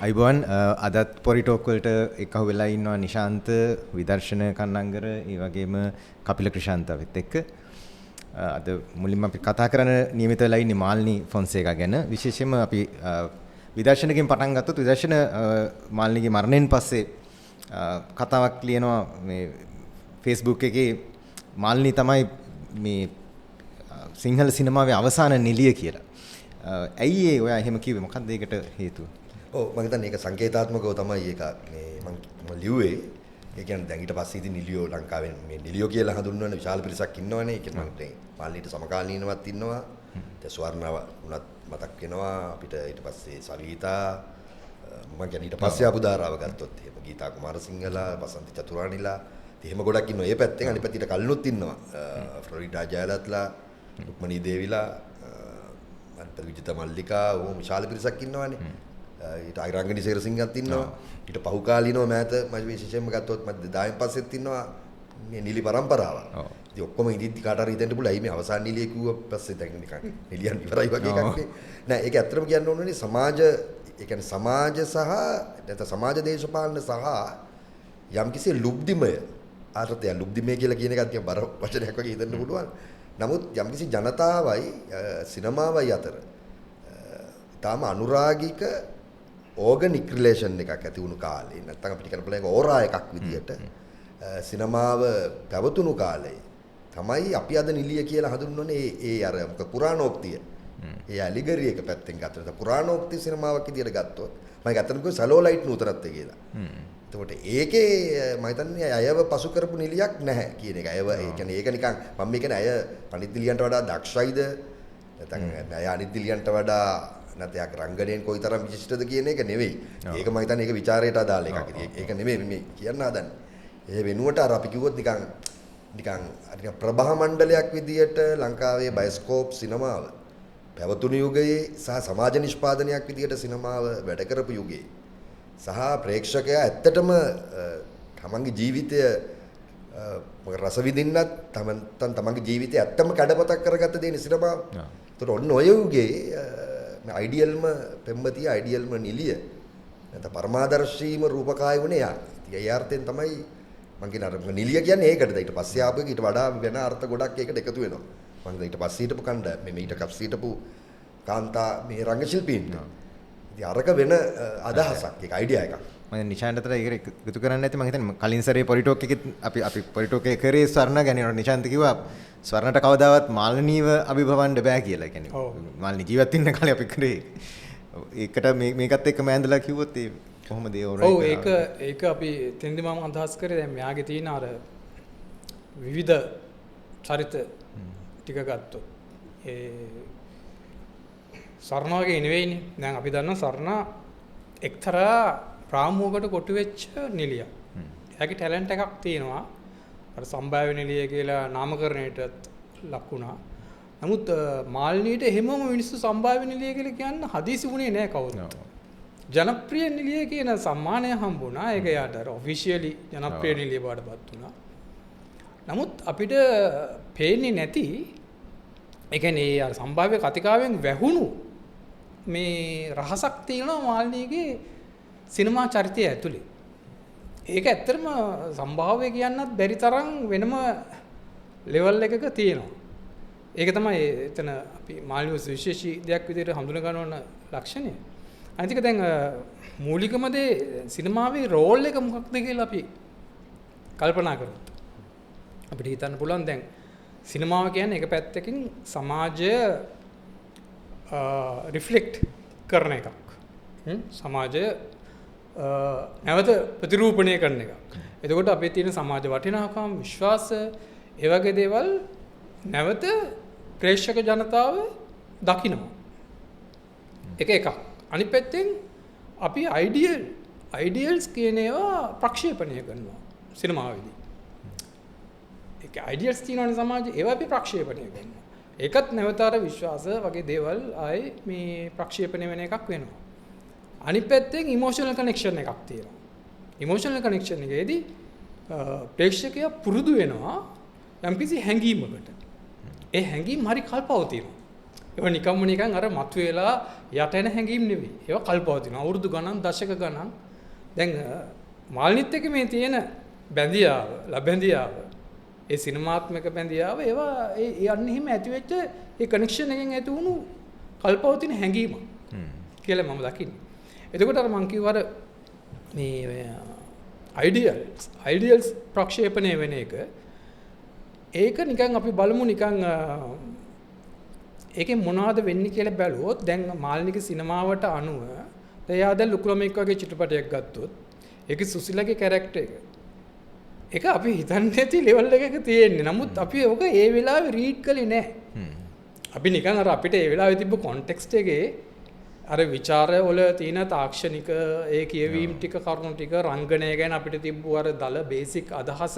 අයිබෝන් අදත් පොරි ටෝක් වලට එකහුව වෙලා ඉන්නවා නිශාන්ත විදර්ශන කන්නංගර ඒ වගේම කපිල ක්‍රිෂාන්තවත් එක්ක අද මුලින්ම අපි කතා කරන නියමිත වෙලා ඉන්නේ මාල්නි ෆොන්සේකා ගැන විශේෂයෙන්ම අපි විදර්ශනකින් පටන් ගත්තොත් විදර්ශන මාල්නිගේ මරණයෙන් පස්සේ කතාවක් ලියනවා මේ Facebook එකේ මාල්නි තමයි මේ සිංහල සිනමාවේ අවසාන නිලිය කියලා. ඇයි ඒ ඔයා එහෙම කිව්වේ මොකක්ද ඒකට හේතුව? ඔව් මම හිතන්නේ ඒක සංකේතාත්මකව තමයි ඒක මේ මම ලිව්වේ. ඒ කියන්නේ දැන් ඊට පස්සේ ඉතින් නිලියෝ ලංකාවෙන් මේ නිලියෝ කියලා හඳුන්වන විශාල පිරිසක් ඉන්නවනේ. ඒක මම දැන් මාල්නිට සමකාලීනවත් ඉන්නවා. දැන් ස්වර්ණව උනත් මතක් වෙනවා අපිට ඊට පස්සේ සවිතා මම කියන්නේ ඊට පස්සේ ආපු ධාරාව ගත්තොත් එහෙම ගීතා කුමාරසිංහලා වසන්ත චතුරානිලා එහෙම ගොඩක් ඉන්නවා. ඒ පැත්තෙන් අනිත් පැත්තට කල්නුත් ඉන්නවා. ෆ්ලොරිඩා ජයලත්ලා රුක්මනී දේවිලා අනිත් විජිත මල්ලිකා ඕම විශාල පිරිසක් ඉන්නවනේ. ඊට අයිරංගනි සේරසිංහත් ඉන්නවා. ඊට පහුකාලීනව මෑත මම විශේෂයෙන්ම ගත්තොත් මම 2000න් පස්සෙත් ඉන්නවා මේ නිලි පරම්පරාව. ඉතින් ඔක්කොම ඉදිද්දි කාට හරි හිතෙන්න පුළුවන් මේ අවසාන නිලිය කිව්ව පස්සේ දැන් නිකන් නිලියන් ඉවරයි වගේ එකක් නේ. නෑ ඒක ඇත්තටම කියන්න ඕනේ සමාජ ඒ කියන්නේ සමාජ සහ නැත්නම් සමාජ දේශපාලන සහ යම්කිසි ලුබ්ධිමය ආර්ථය ලුබ්ධිමය කියලා කියන එකත් බර වචනයක් වගේ හිතන්න පුළුවන්. නමුත් යම්කිසි ජනතාවයි සිනමාවයි අතර තාම අනුරාගික ඕගනික් රිලේෂන් එකක් ඇති වුණු කාලේ නැත්නම් අපිට කියන්න පුළුවන් ඕරා එකක් විදියට සිනමාව පැවතුණු කාලේ තමයි අපි අද නිලිය කියලා හඳුන්වන්නේ ඒ අර මොකද පුරාණෝක්තිය. ඒ ඇලිගරි එක පැත්තෙන් ගත්තොත් පුරාණෝක්ති සිනමාවක් විදියට ගත්තොත් මම ගත්තම කිව්ව සැලෝලයිට් නූතරත්වය කියලා. එතකොට ඒකේ මම හිතන්නේ අයව පසු කරපු නිලියක් නැහැ කියන එක. අයව ඒ කියන්නේ ඒක නිකන් මම මේ කියන්නේ අය අනිත් නිලියන්ට වඩා දක්ෂයිද නැත්නම් අය අනිත් නිලියන්ට වඩා නැත්නම් යක් රංගනයෙන් කොයිතරම් විශිෂ්ටද කියන එක නෙවෙයි. ඒක මම හිතන්නේ ඒක ਵਿਚාරයට අදාළ එකක්. ඒක නෙවෙයි මේ කියන්න හදන්නේ. ඒ වෙනුවට අර අපි කිව්වොත් නිකන් ප්‍රභා මණ්ඩලයක් විදියට ලංකාවේ බයස්කෝප් සිනමාව පැවතුණු යුගයේ සහ සමාජ නිෂ්පාදනයක් විදියට සිනමාව වැඩ කරපු යුගයේ සහ ප්‍රේක්ෂකයා ඇත්තටම තමන්ගේ ජීවිතය රස විඳින්නත් තමන්ගේ ජීවිතය ඇත්තම කඩපතක් කරගත්ත දේ සිනමාව. ඒතකොට ඔන්න ඔය යුගයේ අයිඩියල්ම පෙම්වතිය අයිඩියල්ම නිලිය නැත්නම් පරමාදර්ශීම රූපකාය වුණේ යා. ඉතින් ඒ අර්ථයෙන් තමයි මම කියන අර නිලිය කියන්නේ ඒකටද. ඊට පස්සේ ආපු එක ඊට වඩා වෙන අර්ථ ගොඩක් ඒකට එකතු වෙනවා. මම ඊට පස්සේ හිටපු කණ්ඩ මේ ඊට පස්සේ හිටපු කාන්තා මේ රංග ශිල්පීන්. ඉතින් අරක වෙන අදහසක් ඒක අයිඩියා එකක්. මම නිශාන්තට ඒක එකතු කරන්න නැති මම හිතන්නේ කලින් සැරේ පොරි ටෝක් එකෙත් අපි පොරි ටෝක් එකේ කරේ ස්වර්ණ ගැන නිශාන්ත කිව්වා ස්වර්ණට කවදාවත් මාල්නීව අභිභවන්න බෑ කියලා. කියන්නේ මාල්නී ජීවත් ඉන්න කාලේ අපි කරේ. ඒකට මේකත් එක්ක මෑන්දලා කිව්වොත් ඒ කොහොමද ඒ ඔව් ඒක අපි තෙන්දි මම අදහස් කරේ දැන් මෙයාගේ තියෙන අර විවිධ චරිත ටික ගත්තොත් ඒ ස්වර්ණ වගේ නෙවෙයිනේ. දැන් අපි දන්නවා ස්වර්ණ එක්තරා ප්‍රාමෝගකට කොටු වෙච්ච නිලියක්. එයාගේ ටැලන්ට් එකක් තියෙනවා. අර සම්භාව්‍ය නිලිය කියලා නාමකරණයටත් ලක් වුණා. නමුත් මාල්නීට එහෙමම මිනිස්සු සම්භාව්‍ය නිලිය කියලා කියන්න හදිසි වුණේ නැහැ කවුරුත්. ජනප්‍රිය නිලිය කියන සම්මානය හම්බුණා. ඒක යාට අර ඔෆිෂියලි ජනප්‍රිය නිලිය බවටපත් වුණා. නමුත් අපිට පේන්නේ නැති ඒ කියන්නේ අර සම්භාව්‍ය කතිකාවෙන් වැහුණු මේ රහසක් තියෙනවා මාල්නීගේ සිනමා චරිතය ඇතුලේ. ඒක ඇත්තටම සම්භාව්‍ය කියන්නත් බැරි තරම් වෙනම ලෙවල් එකක තියෙනවා. ඒක තමයි එතන අපි මාල්නී විශේෂී දෙයක් විදිහට හඳුන ගන්න ලක්ෂණය. අනිත් එක දැන් මූලිකම දේ සිනමාවේ රෝල් එක මොකක්ද කියලා අපි කල්පනා කරමු. අපිට හිතන්න පුළුවන් දැන් සිනමාව කියන්නේ එක පැත්තකින් සමාජය රිෆ්ලෙක්ට් කරන එකක්. සමාජය නැවත ප්‍රතිරූපණය කරන එකක්. එතකොට අපේ තියෙන සමාජ වටිනාකම් විශ්වාස ඒ වගේ දේවල් නැවත ප්‍රේක්ෂක ජනතාව දකිනවා. එකක්. අනිත් පැත්තෙන් අපි අයිඩියල්ස් කියන ඒවා ප්‍රක්ෂේපණය කරනවා සිනමාවේදී. ඒක අයිඩියල්ස් තියෙනවනේ සමාජයේ ඒවා අපි ප්‍රක්ෂේපණය කරනවා. ඒකත් නැවත අර විශ්වාස වගේ දේවල් ආයේ මේ ප්‍රක්ෂේපණය වෙන එකක් වෙනවා. අනිත් පැත්තෙන් ඉමෝෂනල් කනෙක්ෂන් එකක් තියෙනවා. ඉමෝෂනල් කනෙක්ෂන් එකේදී ප්‍රේක්ෂකයා පුරුදු වෙනවා යම්කිසි හැඟීමකට. ඒ හැඟීම් හරි කල්පවතිනවා. ඒවා නිකන් අර මතුවලා යට එන හැඟීම් නෙවෙයි. ඒවා කල්පවතිනවා. අවුරුදු ගණන්, දශක ගණන්. දැන් මාල්නිත් එක්ක මේ තියෙන බැඳියාව, ලැබැඳියාව, ඒ සිනමාත්මක බැඳියාව ඒවා ඒ යන්නේ හිම ඇති වෙච්ච ඒ කනෙක්ෂන් එකෙන් ඇති වුණු කල්පවතින හැඟීම කියලා මම දකින්නේ. එතකොට අර මං කිව්වා අර මේ අයිඩියල්ස් ප්‍රක්ෂේපණය වෙන එක ඒක නිකන් අපි බලමු නිකන් ඒකෙන් මොනවද වෙන්නේ කියලා බැලුවොත් දැන් මාල්නික සිනමාවට අනුව එයා දැන් ලුකුලමෙක් වගේ චිත්‍රපටයක් ගත්තොත් ඒකේ සුසිලගේ කැරක්ටර් එක ඒක අපි හිතන්නේ නැති ලෙවල් එකක තියෙන්නේ. නමුත් අපි ඔක ඒ වෙලාවේ රීඩ් කළේ නැහැ. අපි නිකන් අර අපිට ඒ වෙලාවේ තිබ්බ කොන්ටෙක්ස්ට් එකේ අර ਵਿਚාරවල තියෙන තාක්ෂණික ඒ කියවීම් ටික කරුණු ටික රංගනය ගැන අපිට තිබ්බු අර දල බේසික් අදහස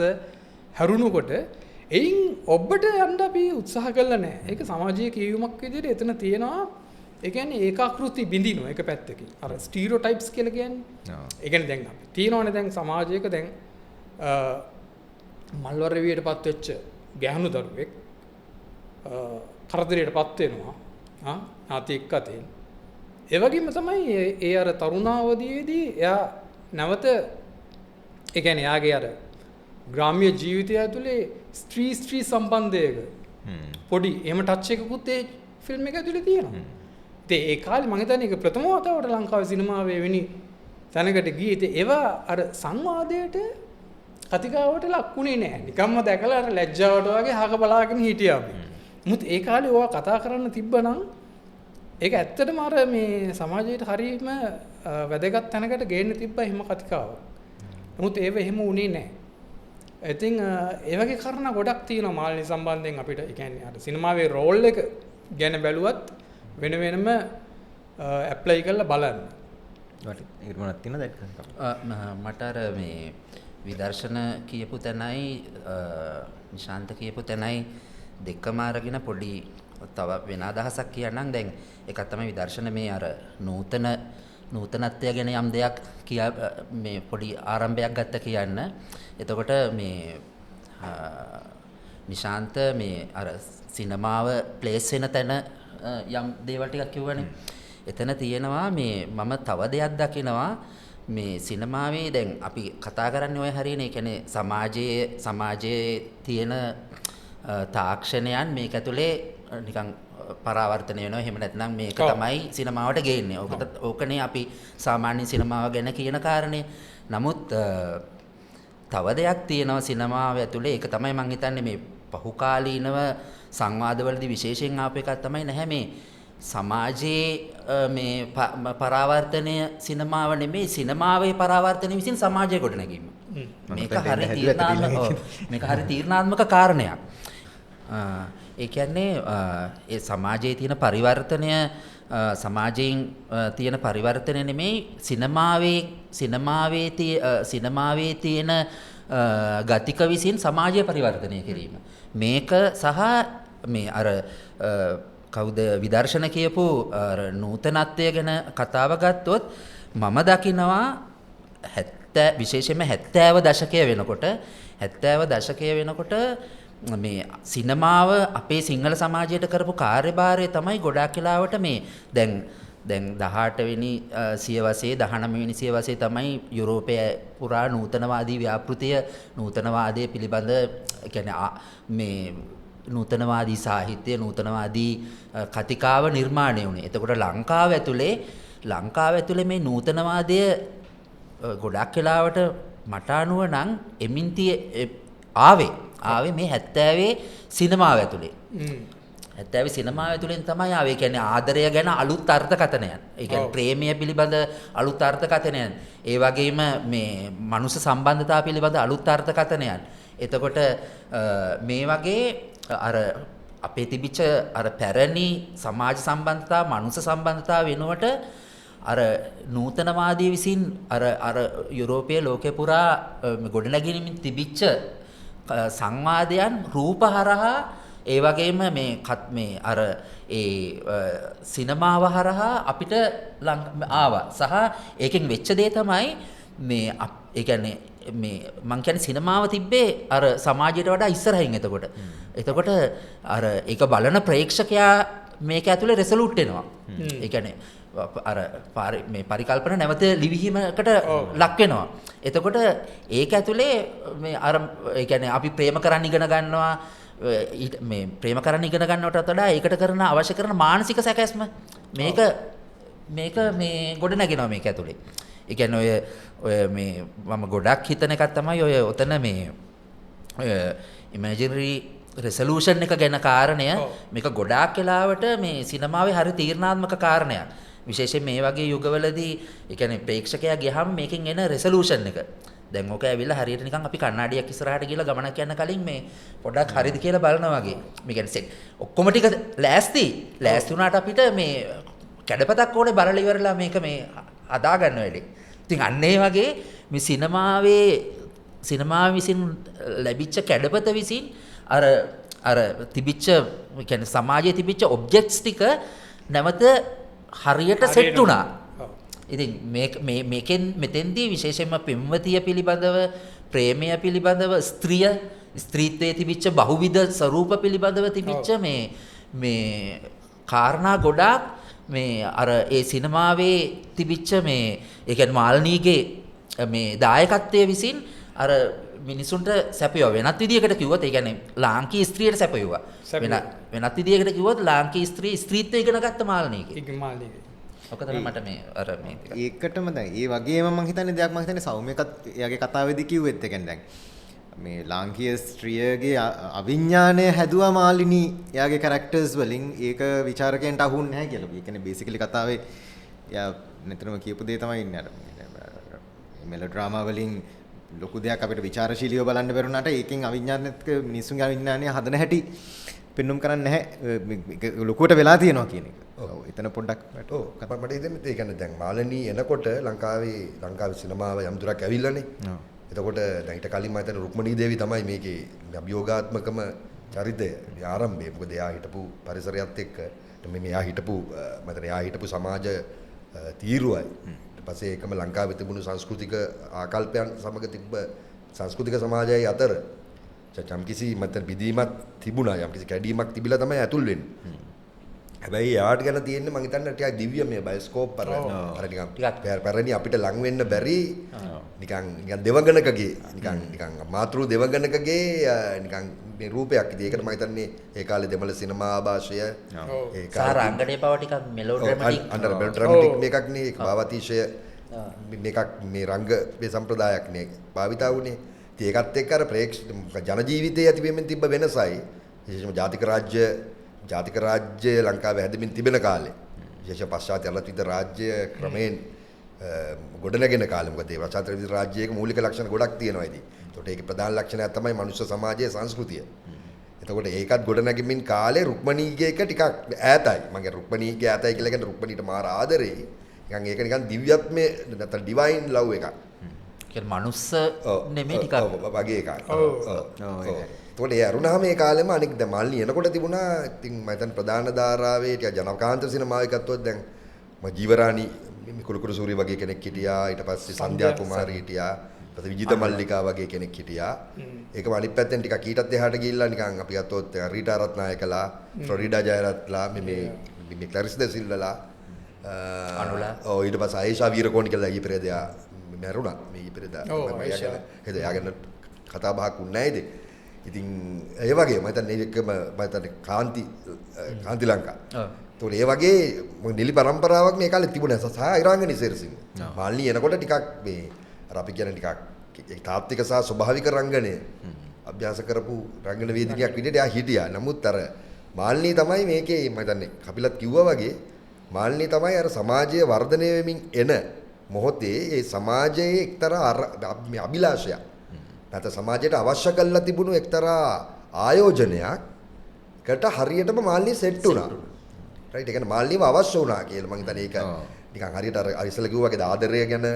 හැරුණුකොට එයින් ඔබට යන්න අපි උත්සාහ කළා නැහැ. ඒක සමාජීය කියවීමක් විදිහට එතන තියෙනවා. ඒ කියන්නේ ඒකාකෘති බිඳිනවා එක පැත්තකින්. අර ස්ටීරියෝටයිප්ස් කියලා කියන්නේ. ඒ කියන්නේ දැන් අපි තියෙනවනේ දැන් සමාජයක දැන් මල්වර වියටපත් වෙච්ච ගැහණු දරුවෙක් කරදරයටපත් වෙනවා. නාතියෙක් අතෙන්. ඒ වගේම තමයි ඒ අර තරුණාවදියේදී එයා නැවත ඒ කියන්නේ එයාගේ අර ග්‍රාම්‍ය ජීවිතය ඇතුලේ ස්ත්‍රී සම්බන්ධයක පොඩි එහෙම ටච් එකකුත් ඒ ෆිල්ම් එක ඇතුලේ තියෙනවා. ඉතින් ඒ කාලේ මම හිතන්නේ ඒක ප්‍රථම වතාවට ලංකාවේ සිනමාවේ වෙනි තැනකට ගියේ. ඉතින් ඒවා අර සංවාදයට කතිකාවට ලක්ුණේ නැහැ. නිකම්ම දැකලා අර ලැජ්ජාවට වගේ හක බලාගෙන හිටියා අපි. මුත් ඒ කාලේ ඕවා කතා කරන්න තිබ්බනම් ඒක ඇත්තටම අර මේ සමාජයට හරීම වැදගත් තැනකට ගේන්න තිබ්බා එහෙම කතිකාවක්. නමුත් ඒව එහෙම වුණේ නැහැ. ඉතින් ඒ වගේ කාරණා ගොඩක් තියෙනවා මාල්නි සම්බන්ධයෙන් අපිට. ඒ කියන්නේ අර සිනමාවේ රෝල් එක ගැන බැලුවත් වෙන වෙනම ඇප්ලයි කරලා බලන්න. ඒකට මොනවද තියෙනවද ඒක? මට අර මේ විදර්ශන කියපු තැනයි නිශාන්ත කියපු තැනයි දෙකම අරගෙන පොඩි තව වෙන අදහසක් කියන්නම්. දැන් එකක් තමයි විදර්ශන මේ අර නූතනත්වය ගැන යම් දෙයක් මේ පොඩි ආරම්භයක් ගත්ත කියන්න. එතකොට මේ නිශාන්ත මේ අර සිනමාව ප්ලේස් වෙන තැන යම් දේවල් ටිකක් කිව්වනේ. එතන තියෙනවා මේ මම තව දෙයක් දකිනවා මේ සිනමාවේ දැන් අපි කතා කරන්නේ ඔය හරියනේ. ඒ කියන්නේ සමාජයේ තියෙන තාක්ෂණයන් මේක ඇතුලේ නිකන් පරාවර්තනය වෙනවා. එහෙම නැත්නම් මේක තමයි සිනමාවට ගේන්නේ. ඕකනේ අපි සාමාන්‍ය සිනමාව ගැන කියන කාරණේ. නමුත් තව දෙයක් තියෙනවා සිනමාව ඇතුලේ. ඒක තමයි මම හිතන්නේ මේ පහුකාලීනව සංවාදවලදී විශේෂයෙන් ආපු එකක් තමයි නැහැ මේ සමාජයේ මේ පරාවර්තනය සිනමාව නෙමෙයි සිනමාවේ පරාවර්තනය විසින් සමාජය ගොඩනැගීම. මේක හරි තීරණාත්මක කාරණයක්. ඒ කියන්නේ ඒ සමාජයේ තියෙන පරිවර්තනය සමාජයෙන් තියෙන පරිවර්තනය නෙමෙයි සිනමාවේ තියෙන ගතික විසින් සමාජය පරිවර්තනය කිරීම. මේක සහ මේ අර කවුද විදර්ශන කියපු නූතනත්වය ගැන කතාව ගත්තොත් මම දකිනවා විශේෂයෙන්ම 70 දශකය වෙනකොට මේ සිනමාව අපේ සිංහල සමාජයට කරපු කාර්යභාරය තමයි ගොඩාක් වෙලාවට මේ දැන් 18 වෙනි සියවසේ 19 වෙනි සියවසේ තමයි යුරෝපයේ පුරා නූතනවාදී ව්‍යාපෘතිය නූතනවාදයේ පිළිබඳ කියන්නේ මේ නූතනවාදී සාහිත්‍ය නූතනවාදී කතිකාව නිර්මාණය වුණේ. එතකොට ලංකාව ඇතුලේ මේ නූතනවාදය ගොඩක් වෙලාවට මට අනුව නම් එමින්තිය ආවේ මේ 70 සිනමාව ඇතුලේ. 70 සිනමාව ඇතුලෙන් තමයි ආවේ. ඒ කියන්නේ ආදරය ගැන අලුත් අර්ථකථනයන්. ඒ කියන්නේ ප්‍රේමය පිළිබඳ අලුත් අර්ථකථනයන්. ඒ වගේම මේ මනුෂ්‍ය සම්බන්ධතාව පිළිබඳ අලුත් අර්ථකථනයන්. එතකොට මේ වගේ අර අපේ තිබිච්ච අර පැරණි සමාජ සම්බන්ධතා මනුෂ්‍ය සම්බන්ධතා වෙනුවට අර නූතනවාදී විසින් අර යුරෝපීය ලෝකේ පුරා ගොඩනැගෙමින් තිබිච්ච සංවාදයන් රූප හරහා ඒ වගේම මේ අර ඒ සිනමාව හරහා අපිට ආවා. සහ ඒකෙන් වෙච්ච දේ තමයි මේ ඒ කියන්නේ මේ මං කියන්නේ සිනමාව තිබ්බේ අර සමාජයට වඩා ඉස්සරහින්. එතකොට අර ඒක බලන ප්‍රේක්ෂකයා මේක ඇතුලේ රෙසලූට් වෙනවා. ඒ කියන්නේ අර මේ පරිකල්පන නැවත ලිවිහිමකට ලක් වෙනවා. එතකොට ඒක ඇතුලේ මේ අර ඒ කියන්නේ අපි ප්‍රේම කරන්න ඉගෙන ගන්නවා මේ ප්‍රේම කරන්න ඉගෙන ගන්නවටත් වඩා ඒකට කරන අවශ්‍ය කරන මානසික සැකැස්ම මේක මේ ගොඩ නැගෙනවා මේක ඇතුලේ. ඒ කියන්නේ ඔය මේ මම ගොඩක් හිතන එකක් තමයි ඔය ඔතන මේ ඔය ඉමේජිනරි රෙසලූෂන් එක ගැන කාරණය මේක ගොඩාක් වෙලාවට මේ සිනමාවේ හරි තීරණාත්මක කාරණයක්. විශේෂයෙන් මේ වගේ යුගවලදී ඒ කියන්නේ ප්‍රේක්ෂකයා ගියහම මේකෙන් එන රෙසලූෂන් එක. දැන් ඕක ඇවිල්ලා හරියට නිකන් අපි කණ්ණාඩියක් ඉස්සරහට ගිහලා ගමනක් යන්න කලින් මේ පොඩ්ඩක් හරිද කියලා බලනවා වගේ. මේ කියන්නේ සෙට් ඔක්කොම ටික ලෑස්ති වුණාට අපිට මේ කැඩපතක් ඕනේ බලලා ඉවරලා මේක මේ හදා ගන්න වෙලේ. ඉතින් අන්න ඒ වගේ මේ සිනමාව විසින් ලැබිච්ච කැඩපත විසින් අර තිබිච්ච කියන්නේ සමාජයේ තිබිච්ච ඔබ්ජෙක්ට්ස් ටික නැවත හරියට සෙට් වුණා. ඉතින් මේකෙන් මෙතෙන්දී විශේෂයෙන්ම පෙම්වතිය පිළිබඳව ප්‍රේමය පිළිබඳව ස්ත්‍රීත්වයේ තිබිච්ච බහුවිධ ස්වරූප පිළිබඳව තිබිච්ච මේ කාරණා ගොඩාක් මේ අර ඒ සිනමාවේ තිබිච්ච මේ ඒ කියන්නේ මාල්නීගේ මේ දායකත්වයේ විසින් අර මිනිසුන්ට සැපයුවා. වෙනත් විදියකට කිව්වොත් ඒ කියන්නේ ලාංකීය ස්ත්‍රියට සැපයුවා. වෙනත් විදියකට කිව්වොත් ලාංකීය ස්ත්‍රීත්වය ඉගෙන ගත්ත මාල්නීගේ. ඔක තමයි මට මේ අර මේ ඒකටම දැන් ඒ වගේම මම හිතන්නේ දෙයක් මම හිතන්නේ සෞම්‍යකත් එයාගේ කතාවේදී කිව්වෙත් ඒ කියන්නේ දැන් මේ ලාංකීය ස්ත්‍රියගේ අවිඥාණය හැදුවා මාලිනී එයාගේ කැරක්ටර්ස් වලින් ඒක විචාරකයන්ට අහුන්නේ නැහැ කියලා. ඒ කියන්නේ බේසිකලි කතාවේ එයා නිතරම කියපු දේ තමයි ඉන්නේ අර මෙලෝඩ්‍රාමා වලින් ලොකු දෙයක් අපිට විචාරශීලීව බලන්න බැරුණාට ඒකෙන් අවිඥානික මිනිස්සුන්ගේ අවිඥානය හදන හැටි පෙන්눔 කරන්නේ නැහැ. ලොකුවට වෙලා තියෙනවා කියන එක. ඔව් එතන පොඩ්ඩක් මට හිතෙන්නේ ඒ කියන්නේ දැන් මාළනී එනකොට ලංකාවේ සිනමාව යම් දුරක් ඇවිල්ලානේ. එතකොට දැන් ඊට කලින් මම හිතන්නේ රුක්මනී දේවී තමයි මේකේ අභියෝගාත්මකම චරිතය. ආරම්භයේ මොකද එයා හිටපු පරිසරයත් එක්ක මෙයා හිටපු සමාජ තීරුවයි. ඊට පස්සේ ඒකම ලංකාවේ තිබුණු සංස්කෘතික ආකල්පයන් සමග තිබ්බ සංස්කෘතික සමාජයයි අතර යම්කිසි මතන බිදීමක් තිබුණා, යම්කිසි කැඩීමක් තිබිලා තමයි ඇතුල් වෙන්නේ. හැබැයි යාට ගැන තියෙන්නේ මම හිතන්නේ ටිකක් දිව්‍යමය බයස්කෝප් අර ටිකක් පැරණි අපිට ලං වෙන්න බැරි නිකන් දෙවඟනකගේ නිකන් මාතෘ දෙවඟනකගේ නිකන් මේ රූපයක්. ඉතින් ඒකට මම හිතන්නේ ඒ කාලේ දෙමළ සිනමා ආభాෂය ඒ රංගනයේ බව ටිකක් මෙලෝඩ්‍රැමැටික් මෙලෝඩ්‍රැමැටික් මේකක් නේ. ඒක භාවතිශය මේකක් මේ රංග මේ සම්ප්‍රදායක් නේ භාවිතා වුණේ. ඉතින් ඒකත් එක්ක අර ජන ජීවිතයේ ඇතිවීමෙන් තිබ්බ වෙනසයි විශේෂයෙන්ම ජාතික රාජ්‍ය ලංකාවේ හැදෙමින් තිබෙන කාලේ විශේෂ පශ්චාත් යලත්විද රාජ්‍ය ක්‍රමයෙන් ගොඩනගෙන කාලේ. මොකද ඒ පශ්චාත් යලත්විද රාජ්‍යයක මූලික ලක්ෂණ ගොඩක් තියෙනවා ඉතින්. ඒකට ඒකේ ප්‍රධාන ලක්ෂණයක් තමයි මනුෂ්‍ය සමාජයේ සංස්කෘතිය. එතකොට ඒකත් ගොඩනැගෙමින් කාලේ රුක්මනීගේ එක ටිකක් ඈතයි. මම කියන්නේ රුක්මනීගේ ඈතයි කියලා කියන්නේ රුක්මනීට මාර ආදරේ. නිකන් ඒක නිකන් දිව්‍යත්මේ නැත්නම් ඩිවයින් ලව් එකක්. කියන්නේ මනුස්ස නෙමෙයි ටිකක් වගේ එකක්. ඒකට ඒ අරුණාම මේ කාලෙම අනික දැන් මාල්නී එනකොට තිබුණා. ඉතින් මම හිතන්නේ ප්‍රධාන ධාරාවේ ටික ජනකාන්ත සිනමාවේ ගත්තොත් දැන් මම ජීවරාණි කුරුකුරු සූරිය වගේ කෙනෙක් හිටියා. ඊට පස්සේ සන්ධ්‍යා කුමාරි හිටියා. ඊට පස්සේ විජිත මල්ලිකා වගේ කෙනෙක් හිටියා. ඒකම අනිත් පැත්තෙන් ටිකක් ඊටත් එහාට ගිහිල්ලා නිකන් අපි ගත්තොත් රීටා රත්නායකලා, ෆ්ලොරිඩා ජයරත්ලා, මේ ක්ලැරිස් ද සිල්වලා, අනුලා. ඔව් ඊට පස්සේ ආයේෂා වීරකෝණි කියලා ඊ පෙරේදා මැරුණා. මේ ඊ පෙරේදා මම යාගෙන කතා බහක් වුණේ නැහැ ඉතින්. ඉතින් ඒ වගේ මම හිතන්නේ ඒකම මම හිතන්නේ කාන්ති ලංකා. ඒතකොට ඒ වගේ නිලි පරම්පරාවක් මේ කාලේ තිබුණා. සහ ඉරාංගනි සෙරසිංහ. මාල්නී එනකොට ටිකක් මේ අර අපි කියන ටිකක් තාත්වික සහ ස්වභාවික රංගනය අභ්‍යාස කරපු රංගන වේදිකයක් විදිහට එයා හිටියා. නමුත් අර මාල්නී තමයි මේකේ මම හිතන්නේ කපිලත් කිව්වා වගේ මාල්නී තමයි අර සමාජයේ වර්ධනය වෙමින් එන මොහොතේ ඒ සමාජයේ එක්තරා අභිලාෂයක් නැත්නම් සමාජයට අවශ්‍ය කරලා තිබුණු එක්තරා ආයෝජනයකට හරියටම මාල්නී සෙට් වුණා. රයිට්. ඒ කියන්නේ මාල්නීව අවශ්‍ය වුණා කියලා මම හිතන්නේ ඒක නිකන් හරියට අර ඉස්සෙල්ලා කිව්වා වගේ ආදරය ගැන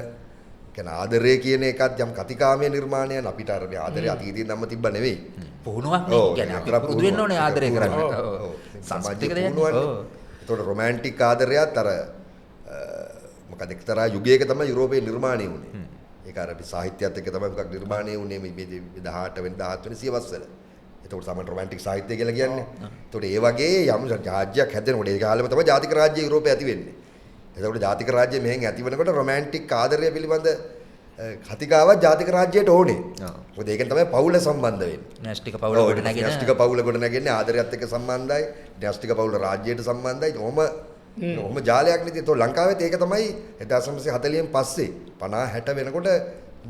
කියන්නේ ආදරය කියන එකත් යම් කතිකාමය නිර්මාණයක් අපිට අර ආදරය අතීතයෙන් නම් තිබ්බ නෙවෙයි. පුහුණුවක් නේ. කියන්නේ අපි පුරුදු වෙන්න ඕනේ ආදරය කරන්න. සංස්කෘතික දෙයක්. ඒතකොට රොමැන්ටික් ආදරයත් අර මොකද එක්තරා යුගයක තමයි යුරෝපයේ නිර්මාණය වුණේ. ඒක අර සාහිත්‍යයත් එක්ක තමයි මොකක් නිර්මාණය වුණේ මේ 18 වෙනි 17 වෙනි සියවස්වල. ඒකට තමයි රොමැන්ටික් සාහිත්‍යය කියලා කියන්නේ. ඒකට ඒ වගේ යම් රාජ්‍යයක් හැදෙනකොට ඒ කාලෙම තමයි ජාතික රාජ්‍ය යුරෝපේ ඇති වෙන්නේ. එතකොට ජාතික රාජ්‍ය මෙහෙන් ඇති වෙනකොට රොමැන්ටික් ආදරය පිළිබඳ කතිකාවක් ජාතික රාජ්‍යයට ඕනේ. මොකද ඒකෙන් තමයි පවුල සම්බන්ධ වෙන්නේ. න්‍යෂ්ටික පවුල ගොඩ නැගෙන. න්‍යෂ්ටික පවුල ගොඩ නැගෙන්නේ ආදරයත් එක්ක සම්බන්ධයි. න්‍යෂ්ටික පවුල රාජ්‍යයට සම්බන්ධයි. ඔහොම ජාලයක් නෙති. ඒතකොට ලංකාවෙත් ඒක තමයි 1940න් පස්සේ 50 60 වෙනකොට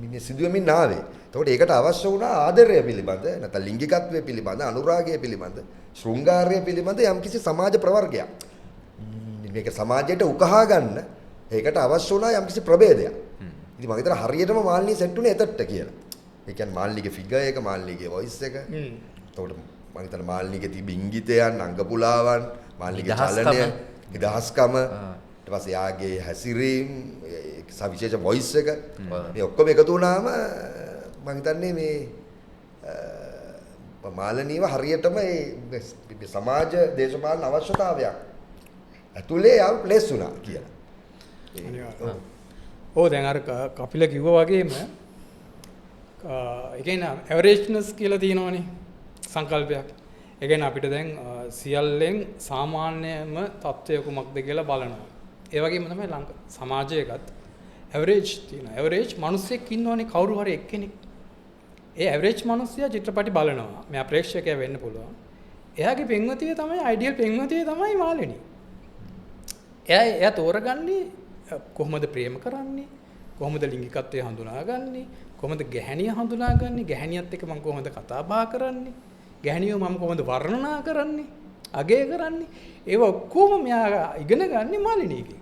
මේ සිදුවෙමින් ආවේ. එතකොට ඒකට අවශ්‍ය වුණා ආදරය පිළිබඳ නැත්නම් ලිංගිකත්වය පිළිබඳ අනුරාගය පිළිබඳ ශෘංගාරය පිළිබඳ යම්කිසි සමාජ ප්‍රවර්ගයක්. මේක සමාජයට උකහා ගන්න ඒකට අවශ්‍ය වුණා යම්කිසි ප්‍රභේදයක්. ඉතින් මම හිතනවා හරියටම මාල්නී සෙට් උනේ එතට කියලා. ඒ කියන්නේ මාල්නීගේ ෆිගර් එක, මාල්නීගේ වොයිස් එක. එතකොට මම හිතනවා මාල්නීගේ තිබි ඉංගිතයන්, අංගපුලාවන්, මාල්නීගේ චලනය, නිදහස්කම, ඊට පස්සේ යාගේ හැසිරීම, සවිශේෂ වොයිස් එක මේ ඔක්කොම එකතු වුණාම මම හිතන්නේ මේ මාලනීව හරියටම මේ සමාජ දේශපාලන අවශ්‍යතාවයක් ඇතුලේ යම් ප්ලේස් වුණා කියලා. ඕ දැන් අර කපිල කිව්වා වගේම ඒ කියන්නේ ඇවරේජ්නස් කියලා තියෙනවනේ සංකල්පයක්. ඒ කියන්නේ අපිට දැන් සියල්ලෙන් සාමාන්‍යම තත්ත්වය කුමක්ද කියලා බලනවා. ඒ වගේම තමයි සමාජයකත් ඇවරේජ් තියෙනවා. ඇවරේජ් මිනිස්සෙක් ඉන්නවනේ කවුරු හරි එක්කෙනෙක්. ඒ ඇවරේජ් මිනිස්සයා චිත්‍රපටි බලනවා. මෙයා ප්‍රේක්ෂකයා වෙන්න පුළුවන්. එයාගේ පෙන්වතිය තමයි අයිඩියල් පෙන්වතිය තමයි මාළනී. එයා තෝරගන්නේ කොහොමද ප්‍රේම කරන්නේ? කොහොමද ලිංගිකත්වය හඳුනාගන්නේ? කොහොමද ගැහණිය හඳුනාගන්නේ? ගැහණියත් එක්ක මම කොහොමද කතා බහ කරන්නේ? ගැහණියව මම කොහොමද වර්ණනා කරන්නේ? අගය කරන්නේ? ඒව ඔක්කොම මෙයා ඉගෙන ගන්නේ මාළනීගෙන්.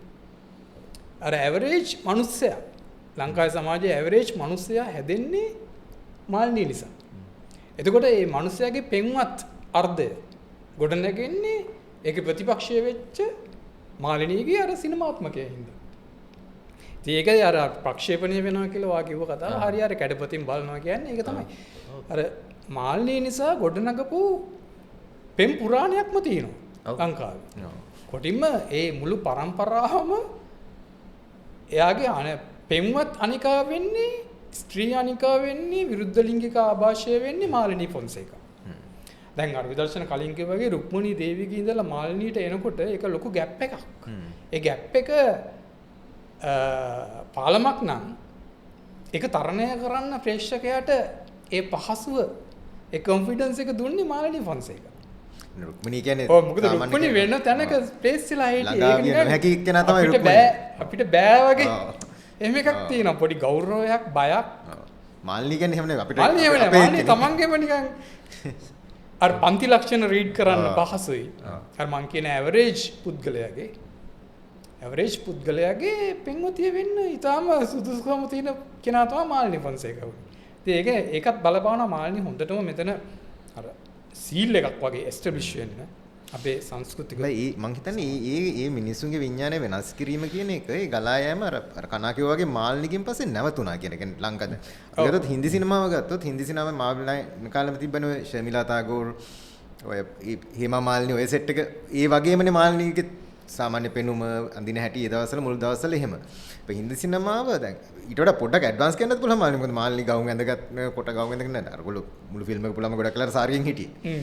අර ඇවරේජ් මිනිස්සයා ලංකාවේ සමාජයේ ඇවරේජ් මිනිස්සයා හැදෙන්නේ මාළනී නිසා. එතකොට මේ මිනිස්සයාගේ පෙන්වත් අර්ධය ගොඩනැගෙන්නේ ඒකේ ප්‍රතිපක්ෂය වෙච්ච මාළනීගේ අර සිනමාත්මකයේ හින්දා. ඉතින් ඒකයි අර ප්‍රක්ෂේපණය වෙනවා කියලා වා කිව්ව කතාව හරිය අර කැඩපතින් බලනවා කියන්නේ ඒක තමයි. අර මාළනී නිසා ගොඩනගපු පෙම් පුරාණයක්ම තියෙනවා ලංකාවේ. කොටින්ම ඒ මුළු පරම්පරාවම එයාගේ පෙම්වත් අනිකා වෙන්නේ ස්ත්‍රී අනිකා වෙන්නේ විරුද්ධ ලිංගික ආభాෂය වෙන්නේ මාළනී ෆොන්සේකා. දැන් අර විදර්ශන කලින් කිව්වා වගේ රුක්මනී දේවියගේ ඉඳලා මාළනීට එනකොට ඒක ලොකු ગેප් එකක්. ඒ ગેප් එක පාලමක් නම් ඒක තරණය කරන්න ප්‍රේක්ෂකයාට ඒ පහසුව ඒ කොන්ෆිඩන්ස් එක දුන්නේ මාළනී ෆොන්සේකා. රුක්මනී කියන්නේ ඔව් මොකද රුක්මනී වෙන තැනක ස්පේස් වෙලා හිටියේ ඒක නිකන් හැකි කෙනා තමයි රුක්මනී. අපිට බෑ වගේ එහෙම එකක් තියෙනවා පොඩි ගෞරවයක් බයක්. මාළනී කියන්නේ එහෙම නෙවෙයි අපිට මාළනී තමන්ගේම නිකන් අර පන්ති ලක්ෂණ රීඩ් කරන්න පහසුයි. අර මං කියන ඇවරේජ් පුද්ගලයාගේ පෙන්වතිය වෙන්න ඊටාම සුදුසුකම තියෙන කෙනා තමයි මාළනී ෆොන්සේකා. ඉතින් ඒකත් බලපානවා මාළනී හොඳටම මෙතන අර සීල් එකක් වගේ එස්ටැබ්ලිෂ් වෙන්න අපේ සංස්කෘතික මං හිතන්නේ ඒ මිනිස්සුන්ගේ විඥානය වෙනස් කිරීම කියන එක ඒ ගලා යෑම අර කනා කිව්වා වගේ මාළනීගෙන් පස්සේ නැවතුණා කියන එක ලංකද. ඒකත් හින්දි සිනමාව ගත්තොත් හින්දි සිනමාවේ මාබ්ලයි කාලෙම තිබ්බනේ ඔය ශර්මිලා ටාගෝර් ඔය හේමා මාලිනී ඔය සෙට් එක ඒ වගේමනේ මාළනීගේ සාමාන්‍ය පෙනුම අඳින හැටි ඒ දවස්වල මුල් දවස්වල එහෙම. අපේ හින්දි සිනමාව දැන් ඊට වඩා පොඩ්ඩක් ඇඩ්වාන්ස් කියන්නත් පුළුවන් මාළනී මොකද මාළනී ගවුම් ඇඳගත් කොට ගවුම් ඇඳගෙන නැහැ. අරගොල්ලෝ මුළු ෆිල්ම් එක පුළම ගොඩක් කලර් සාරියෙන් හිටියේ.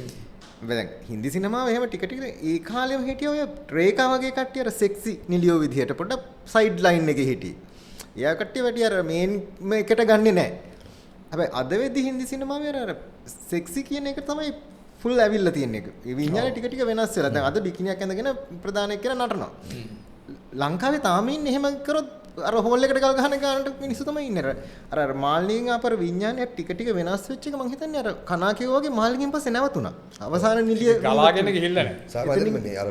දැන් හින්දි සිනමාව එහෙම ටික ටික ඒ කාලෙම හිටිය ඔය ට්‍රේකා වගේ කට්ටිය අර සෙක්සි නිලියෝ විදිහට පොඩ්ඩක් සයිඩ් ලයින් එකේ හිටියේ. එයා කට්ටිය වැඩි අර මේන් එකට ගන්නෙ නැහැ. හැබැයි අද වෙද්දි හින්දි සිනමාවේ අර සෙක්සි කියන එක තමයි ෆුල් ඇවිල්ලා තියෙන එක. ඒ විඤ්ඤාණය ටික ටික වෙනස් වෙලා. දැන් අද බිකිනියක් ඇඳගෙන ප්‍රධාන එක්කන නටනවා. ලංකාවේ තාම ඉන්නේ එහෙම කරොත් අර හෝල් එකට ගල් ගහන ගානට මිනිස්සු තමයි ඉන්නේ. අර මාළනීගෙන් අපර විඤ්ඤාණයක් ටික ටික වෙනස් වෙච්ච එක මම හිතන්නේ අර කනා කිව්වා වගේ මාළනීගෙන් පස්සේ නැවතුණා. අවසාන නිලිය ගලාගෙන ගිහිල්ලා නැහැ. සාමාන්‍යයෙන් මේ අර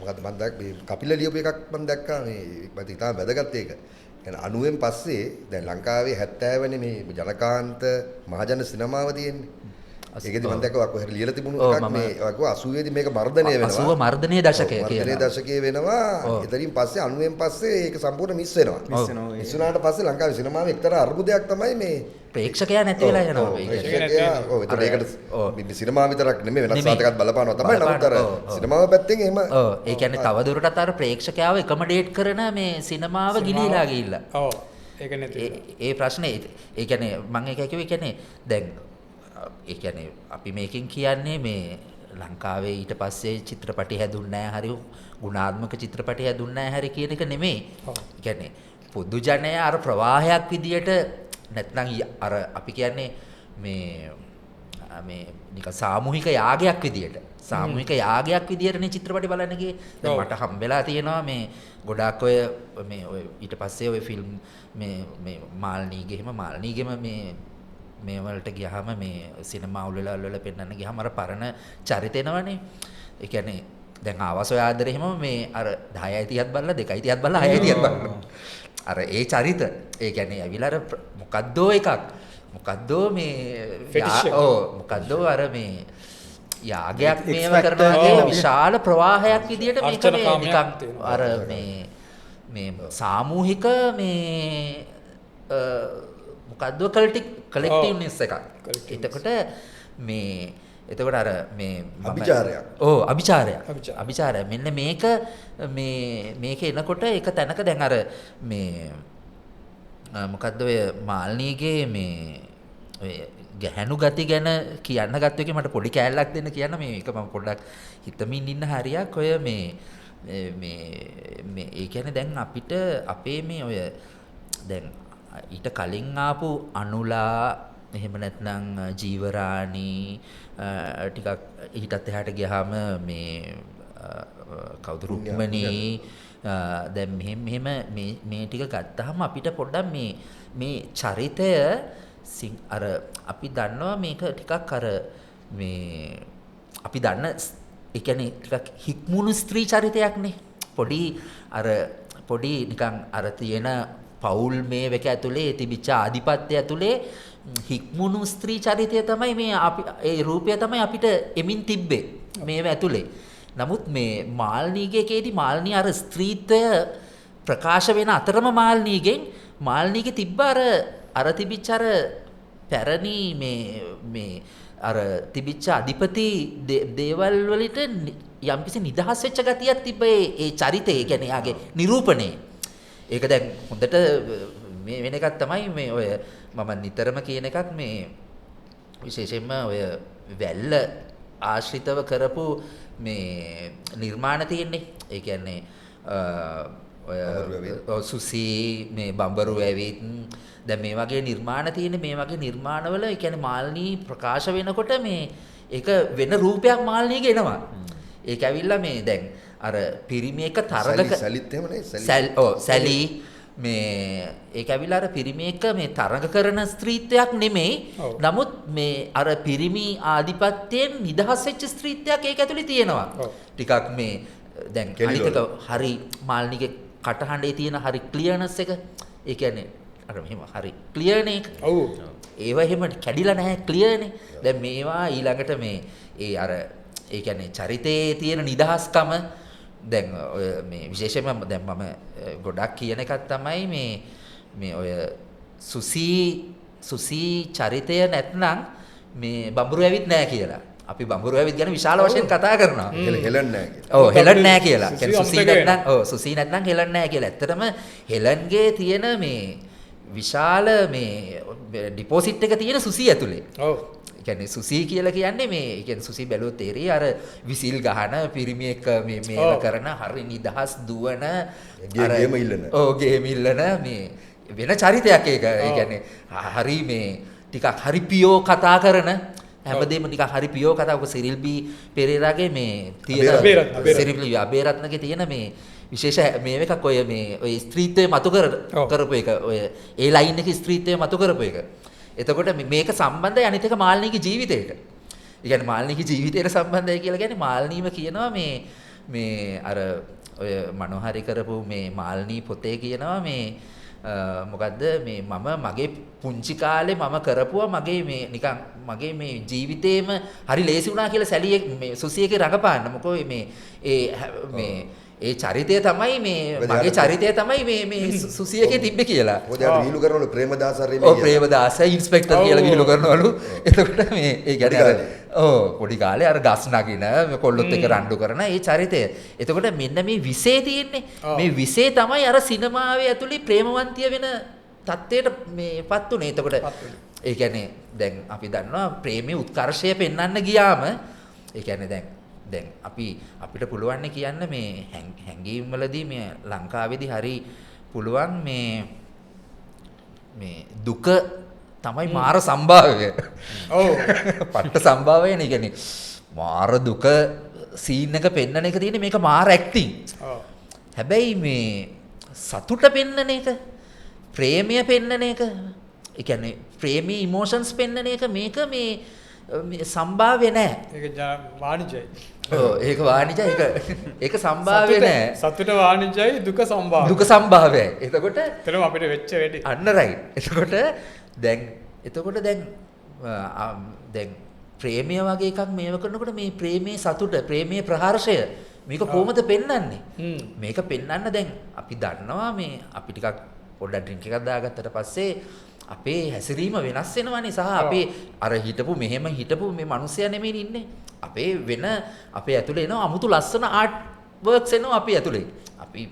මොකද්ද මම දැක්ක මේ කපිල ලියපු එකක් මම දැක්කා මේ මට ඉතාම වැදගත් ඒක. يعني 90න් පස්සේ දැන් ලංකාවේ 70 වෙනි මේ ජනකාන්ත මහජන සිනමාව තියෙන්නේ. ඒකෙදි මම දැක්කා කොහේ ලියලා තිබුණු එකක් මේ වගේ 80 දී මේක මර්ධනය වෙනවා 80 මර්ධනයේ දශකය කියලා. මර්ධනයේ දශකයේ වෙනවා. එතනින් පස්සේ 90න් පස්සේ ඒක සම්පූර්ණ මිස් වෙනවා. මිස් වුණාට පස්සේ ලංකාවේ සිනමාවේ එක්තරා අර්බුදයක් තමයි මේ ප්‍රේක්ෂකයා නැති වෙලා යනවා. ඔව් ඒකට සිනමාව විතරක් නෙමෙයි වෙනත් සාතකත් බලපානවා තමයි. නමුත් අර සිනමාව පැත්තෙන් එහෙම ඔව් ඒ කියන්නේ තවදුරටත් අර ප්‍රේක්ෂකයාව එකමඩේට් කරන මේ සිනමාව ගිලිහිලා ගිහිල්ලා. ඔව් ඒක නැති. ඒ ප්‍රශ්නේ ඒ කියන්නේ මම ඒක කිව්වේ කියන්නේ දැන් ඒ කියන්නේ අපි මේකෙන් කියන්නේ මේ ලංකාවේ ඊට පස්සේ චිත්‍රපටි හැදුන්නේ නැහැ හරි ගුණාත්මක චිත්‍රපටි හැදුන්නේ නැහැ හරි කියන එක නෙමෙයි. ඒ කියන්නේ පොදු ජනයා අර ප්‍රවාහයක් විදියට නැත්නම් අර අපි කියන්නේ මේ නිකන් සාමූහික යාගයක් විදියටනේ චිත්‍රපටි බලන්න ගියේ. දැන් මට හම්බෙලා තියෙනවා මේ ගොඩාක් ඔය ඊට පස්සේ ඔය ෆිල්ම් මේ මාල්නීගෙම මේ වලට ගියාම මේ සිනමා වල පෙන්නන්න ගියාම අර පරණ චරිතෙනවනේ. ඒ කියන්නේ දැන් ආවස ඔය ආදරේ එහෙම මේ අර 10යි 30ත් බලලා 2යි 30ත් බලලා 6යි 30ත් බලලා අර ඒ චරිත ඒ කියන්නේ ඇවිල්ලා අර මොකද්දෝ එකක් මොකද්දෝ මේ මොකද්දෝ අර මේ යාගයක් මේව කරනවා කියන විශාල ප්‍රවාහයක් විදියට මේක මේ නිකන් අර මේ සාමූහික මේ මොකද්දෝ කලෙක්ටිව්නෙස් එකක්. එතකොට අර මේ අභිචාරයක් මෙන්න මේක එනකොට එක තැනක දැන් අර මේ මොකද්ද ඔය මාල්නීගේ මේ ඔය ගැහැණු ගති ගැන කියන්න ගත්ත එකේ මට පොඩි කෑල්ලක් දෙන්න කියන්න මේක මම පොඩ්ඩක් හිතමින් ඉන්න හරියක් ඔය මේ ඒ කියන්නේ දැන් අපිට අපේ මේ ඔය දැන් ඊට කලින් ආපු අනුලා එහෙම නැත්නම් ජීවරාණි ටිකක් ඊටත් එහාට ගියාම මේ කවුද රුක්මනී දැන් මෙහෙම මේ ටික ගත්තාම අපිට පොඩ්ඩක් මේ චරිතය අර අපි දන්නවා මේක ටිකක් අර මේ අපි දන්න ඒ කියන්නේ ටිකක් හික්මුණු ස්ත්‍රී චරිතයක්නේ පොඩි නිකන් අර තියෙන පෞල් මේවක ඇතුලේ තිබිච්ච ආධිපත්‍ය ඇතුලේ හික්මුණු ස්ත්‍රී චරිතය තමයි මේ ඒ රූපය තමයි අපිට එමින් තිබ්බේ මේව ඇතුලේ. නමුත් මේ මාල්නීගේකේදී මාල්නී අර ස්ත්‍රීත්වය ප්‍රකාශ වෙන අතරම මාල්නීගේ තිබ්බ අර තිබිච්ච අර පැරණි මේ අර තිබිච්ච අධිපති දේවල් වලට යම්කිසි නිදහස් වෙච්ච ගතියක් තිබ්බ ඒ චරිතය කියන්නේ යාගේ නිරූපණේ. ඒක දැන් හොඳට මේ වෙන එකක් තමයි මේ ඔය මම නිතරම කියන එකක් මේ විශේෂයෙන්ම ඔය වැල්ල ආශ්‍රිතව කරපු මේ නිර්මාණ තියෙන්නේ. ඒ කියන්නේ ඔය සුසී මේ බඹරු ඇවිත් දැන් මේ වගේ නිර්මාණ තියෙන්නේ. මේ වගේ නිර්මාණවල ඒ කියන්නේ මාල්නී ප්‍රකාශ වෙනකොට මේ ඒක වෙන රූපයක් මාල්නීගේ එනවා. ඒක ඇවිල්ලා මේ දැන් අර පිරිමේක තරගක සැලිත් එහෙම නේ සැලි මේ ඒක ඇවිල්ලා අර පිරිමේක මේ තරඟ කරන ස්ත්‍රීත්වයක් නෙමෙයි. නමුත් මේ අර පිරිමි ආධිපත්‍යයෙන් නිදහස් වෙච්ච ස්ත්‍රීත්වයක් ඒක ඇතුලේ තියෙනවා. ටිකක් මේ දැන් අනිතක හරි මාල්නීගේ කටහඬේ තියෙන හරි ක්ලියර්නස් එක. ඒ කියන්නේ අර මෙහෙම හරි ක්ලියර්නේ. ඔව්. ඒව එහෙම කැඩිලා නැහැ ක්ලියර්නේ. දැන් මේවා ඊළඟට මේ ඒ අර ඒ කියන්නේ චරිතයේ තියෙන නිදහස්කම දැන් ඔය මේ විශේෂයෙන්ම දැන් මම ගොඩක් කියන එකක් තමයි මේ ඔය සුසී චරිතය නැත්නම් මේ බඹරු ඇවිත් නැහැ කියලා. අපි බඹරු ඇවිත් ගැන විශාල වශයෙන් කතා කරනවා. හෙලන් නැහැ කියලා. ඔව් හෙලන් නැහැ කියලා. කියන්නේ සුසී නැත්නම් හෙලන් නැහැ කියලා. ඇත්තටම හෙලන්ගේ තියෙන මේ විශාල මේ ඩිපොසිට් එක තියෙන සුසී ඇතුලේ. ඔව්. කියන්නේ සුසී කියලා කියන්නේ මේ කියන්නේ සුසී බැලුවොත් තේරෙයි අර විසිල් ගහන පිරිමි එක මේව කරන හරි නිදහස් දුවන ගේම ඉල්ලන. ඔව් ගේම ඉල්ලන මේ වෙන චරිතයක් ඒක. ඒ කියන්නේ හරි මේ ටිකක් හරි පියෝ කතා කරන හැමදේම ටිකක් හරි පියෝ කතා. ඔක සිරිල් බී පෙරේරාගේ මේ තියෙන සිරිල් බී අබේරත්නගේ තියෙන මේ විශේෂ මේ එකක් ඔය මේ ඔය ස්ත්‍රීත්වය මතු කරපු එක. ඔය ඒ ලයින් එකේ ස්ත්‍රීත්වය මතු කරපු එක. එතකොට මේක සම්බන්ධයි අනිත් එක මාල්නීගේ ජීවිතේට. ඒ කියන්නේ මාල්නීගේ ජීවිතේට සම්බන්ධයි කියලා කියන්නේ මාල්නීම කියනවා මේ අර ඔය මනෝහරි කරපු මේ මාල්නී පොතේ කියනවා මේ මොකද්ද මේ මගේ පුංචි කාලේ මම කරපුවා මගේ මේ නිකන් මගේ මේ ජීවිතේම හරි ලේසි වුණා කියලා සැලියේ මේ සුසියගේ රඟපාන්න. මොකෝ ඒ චරිතය තමයි මගේ චරිතය තමයි මේ සුසියගේ තිබ්බේ කියලා. මොකද යාට විහිළු කරනවලු ප්‍රේමදාස හරි මේ. ඔව් ප්‍රේමදාස ඉන්ස්පෙක්ටර් කියලා විහිළු කරනවලු. එතකොට මේ ඒ කියන්නේ පොඩි කාලේ අර ගස් නගින කොල්ලොත් එක රණ්ඩු කරන ඒ චරිතය. එතකොට මෙන්න මේ විසේ තියෙන්නේ. මේ විසේ තමයි අර සිනමාවේ ඇතුලේ ප්‍රේමවන්තිය වෙන තත්ත්වයට මේපත් උනේ. එතකොට ඒ කියන්නේ දැන් අපි දන්නවා ප්‍රේමයේ උත්කර්ෂය පෙන්වන්න ගියාම ඒ කියන්නේ දැන් අපිට පුළුවන් කියන්න මේ හැංගීම් වලදී මේ ලංකාවේදී හරි පුළුවන් මේ දුක තමයි මාර සම්භාවය. ඔව්. පට්ට සම්භාවයනේ. කියන්නේ මාර දුක සීන් එක පෙන්නන එක තියෙන්නේ මේක මාර ඇක්ටිං. ඔව්. හැබැයි මේ සතුට පෙන්නන එක, ප්‍රේමය පෙන්නන එක, ඒ කියන්නේ ප්‍රේමී ඉමෝෂන්ස් පෙන්නන එක මේක මේ සම්භාව්‍ය නෑ. ඒක වාණිජයි. ඔව් ඒක වාණිජයි. ඒක සම්භාව්‍ය නෑ. සතුට වාණිජයි, දුක සම්භාව්‍යයි. දුක සම්භාව්‍යයි. එතකොට එතනම අපිට වෙච්ච වෙඩි. අන්න රයිට්. එතකොට දැන් ප්‍රේමය වගේ එකක් මේව කරනකොට මේ ප්‍රේමයේ සතුට, ප්‍රේමයේ ප්‍රහර්ෂය මේක කොහොමද පෙන්වන්නේ? මේක පෙන්වන්න දැන් අපි දන්නවා මේ අපි ටිකක් පොඩ්ඩක් ඩ්‍රින්ක් එකක් දාගත්තට පස්සේ අපේ හැසිරීම වෙනස් වෙනවනේ සහ අපේ අර මෙහෙම හිටපු මේ මිනිස්සයා නෙමෙයි ඉන්නේ. අපේ ඇතුලේ එනවා අමුතු ලස්සන ආර්ට් වර්ක්ස් එනවා අපේ ඇතුලේ. අපි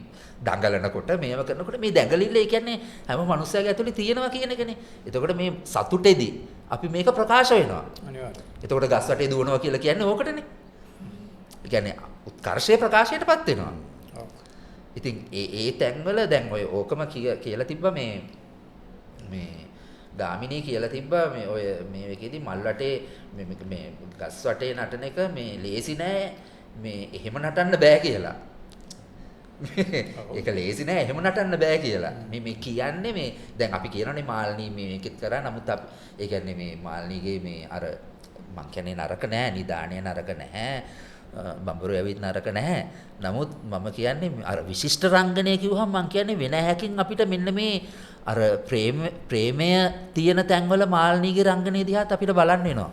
දඟලනකොට මේව කරනකොට මේ දැඟලිල්ල ඒ කියන්නේ හැම මිනිස්සයාගේ ඇතුලේ තියෙනවා කියන එකනේ. එතකොට මේ සතුටේදී අපි මේක ප්‍රකාශ වෙනවා. අනිවාර්යයෙන්. එතකොට ගස් වටේ දුවනවා කියලා කියන්නේ ඕකටනේ. ඒ කියන්නේ උත්කර්ෂයේ ප්‍රකාශයටපත් වෙනවා. ඔව්. ඉතින් ඒ තැන්වල දැන් ඔය ඕකම කියලා තිබ්බ මේ ගාමිණී කියලා තිබ්බා මේ ඔය මේ එකේදී මල් වටේ මේ ගස් වටේ නටන එක මේ ලේසි නෑ මේ එහෙම නටන්න බෑ කියලා. ඒක ලේසි නෑ එහෙම නටන්න බෑ කියලා. මේ කියන්නේ මේ දැන් අපි කියනනේ මාල්නී මේකෙත් කරා නමුත් අපි ඒ කියන්නේ මේ මාල්නීගේ මේ අර මං කියන්නේ නරක නෑ නිදාණය නරක නැහැ. බඹරු ඇවිත් නරක නැහැ. නමුත් මම කියන්නේ අර විශිෂ්ට රංගනය කිව්වහම මං කියන්නේ වෙන හැකින් අපිට මෙන්න මේ අර ප්‍රේමය තියෙන තැන්වල මාල්නීගේ රංගනය දිහාත් අපිට බලන්න වෙනවා.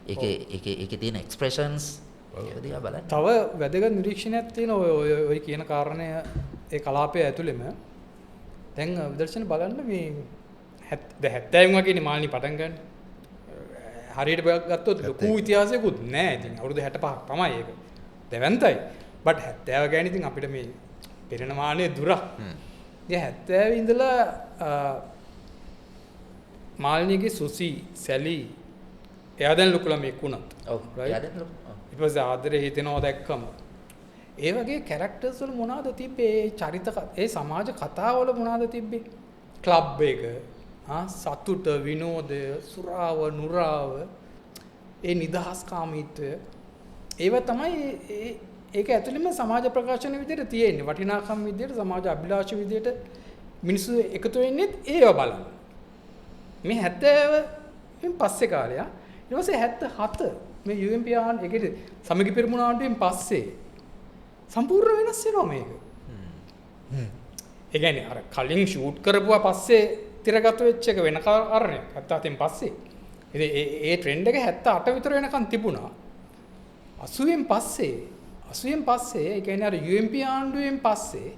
ඒකේ තියෙන එක්ස්ප්‍රෙෂන්ස් ඒක දිහා බලන්න. තව වැදගත් නිරීක්ෂණයක් තියෙනවා ඔය කියන කාරණය ඒ කලාපය ඇතුළෙම. දැන් විදර්ශන බලන්න මේ 70 වගේනේ මාල්නී පටන් ගන්න. හරියට ගත්තොත් ලොකු ඉතිහාසයකුත් නෑ. ඉතින් අවුරුදු 65ක් තමයි ඒක. දෙවන්තයි. බට් 70 ගෑන ඉතින් අපිට මේ පෙරණ මානේ දුරක්. ඉතින් 70 ඉඳලා මාල්නීගේ සුසි සැලි එයා දැන් ලොකු ළමෙක් වුණත්. ඔව්. එයා දැන් ලොකු. ඊට පස්සේ ආදරේ හිතෙනවා දැක්කම. ඒ වගේ කැරක්ටර්ස් වල මොනවද තිබ්බේ? චරිත ඒ සමාජ කතාවල මොනවද තිබ්බේ? ක්ලබ් එක සතුට විනෝදය සුරාව නුරාව ඒ නිදහස්කාමීත්වය ඒව තමයි ඒක ඇතුළෙම සමාජ ප්‍රකාශන විදිහට තියෙන්නේ වටිනාකම් විදිහට සමාජ අභිලාෂ විදිහට මිනිස්සු එකතු වෙන්නේ ඒව බලන්න මේ 70 පස්සේ කාලය ඊට පස්සේ 77 මේ UMP ඒකේ සමගි පෙරමුණ ආණ්ඩුවෙන් පස්සේ සම්පූර්ණ වෙනස් වෙනවා මේක ඒ කියන්නේ අර කලින් ෂූට් කරපුවා පස්සේ තිරගත වෙච්ච එක වෙන කාරණයක් 77න් පස්සේ. ඉතින් ඒ ට්‍රෙන්ඩ් එක 78 විතර වෙනකන් තිබුණා. 80න් පස්සේ ඒ කියන්නේ අර UMP ආණ්ඩුවෙන් පස්සේ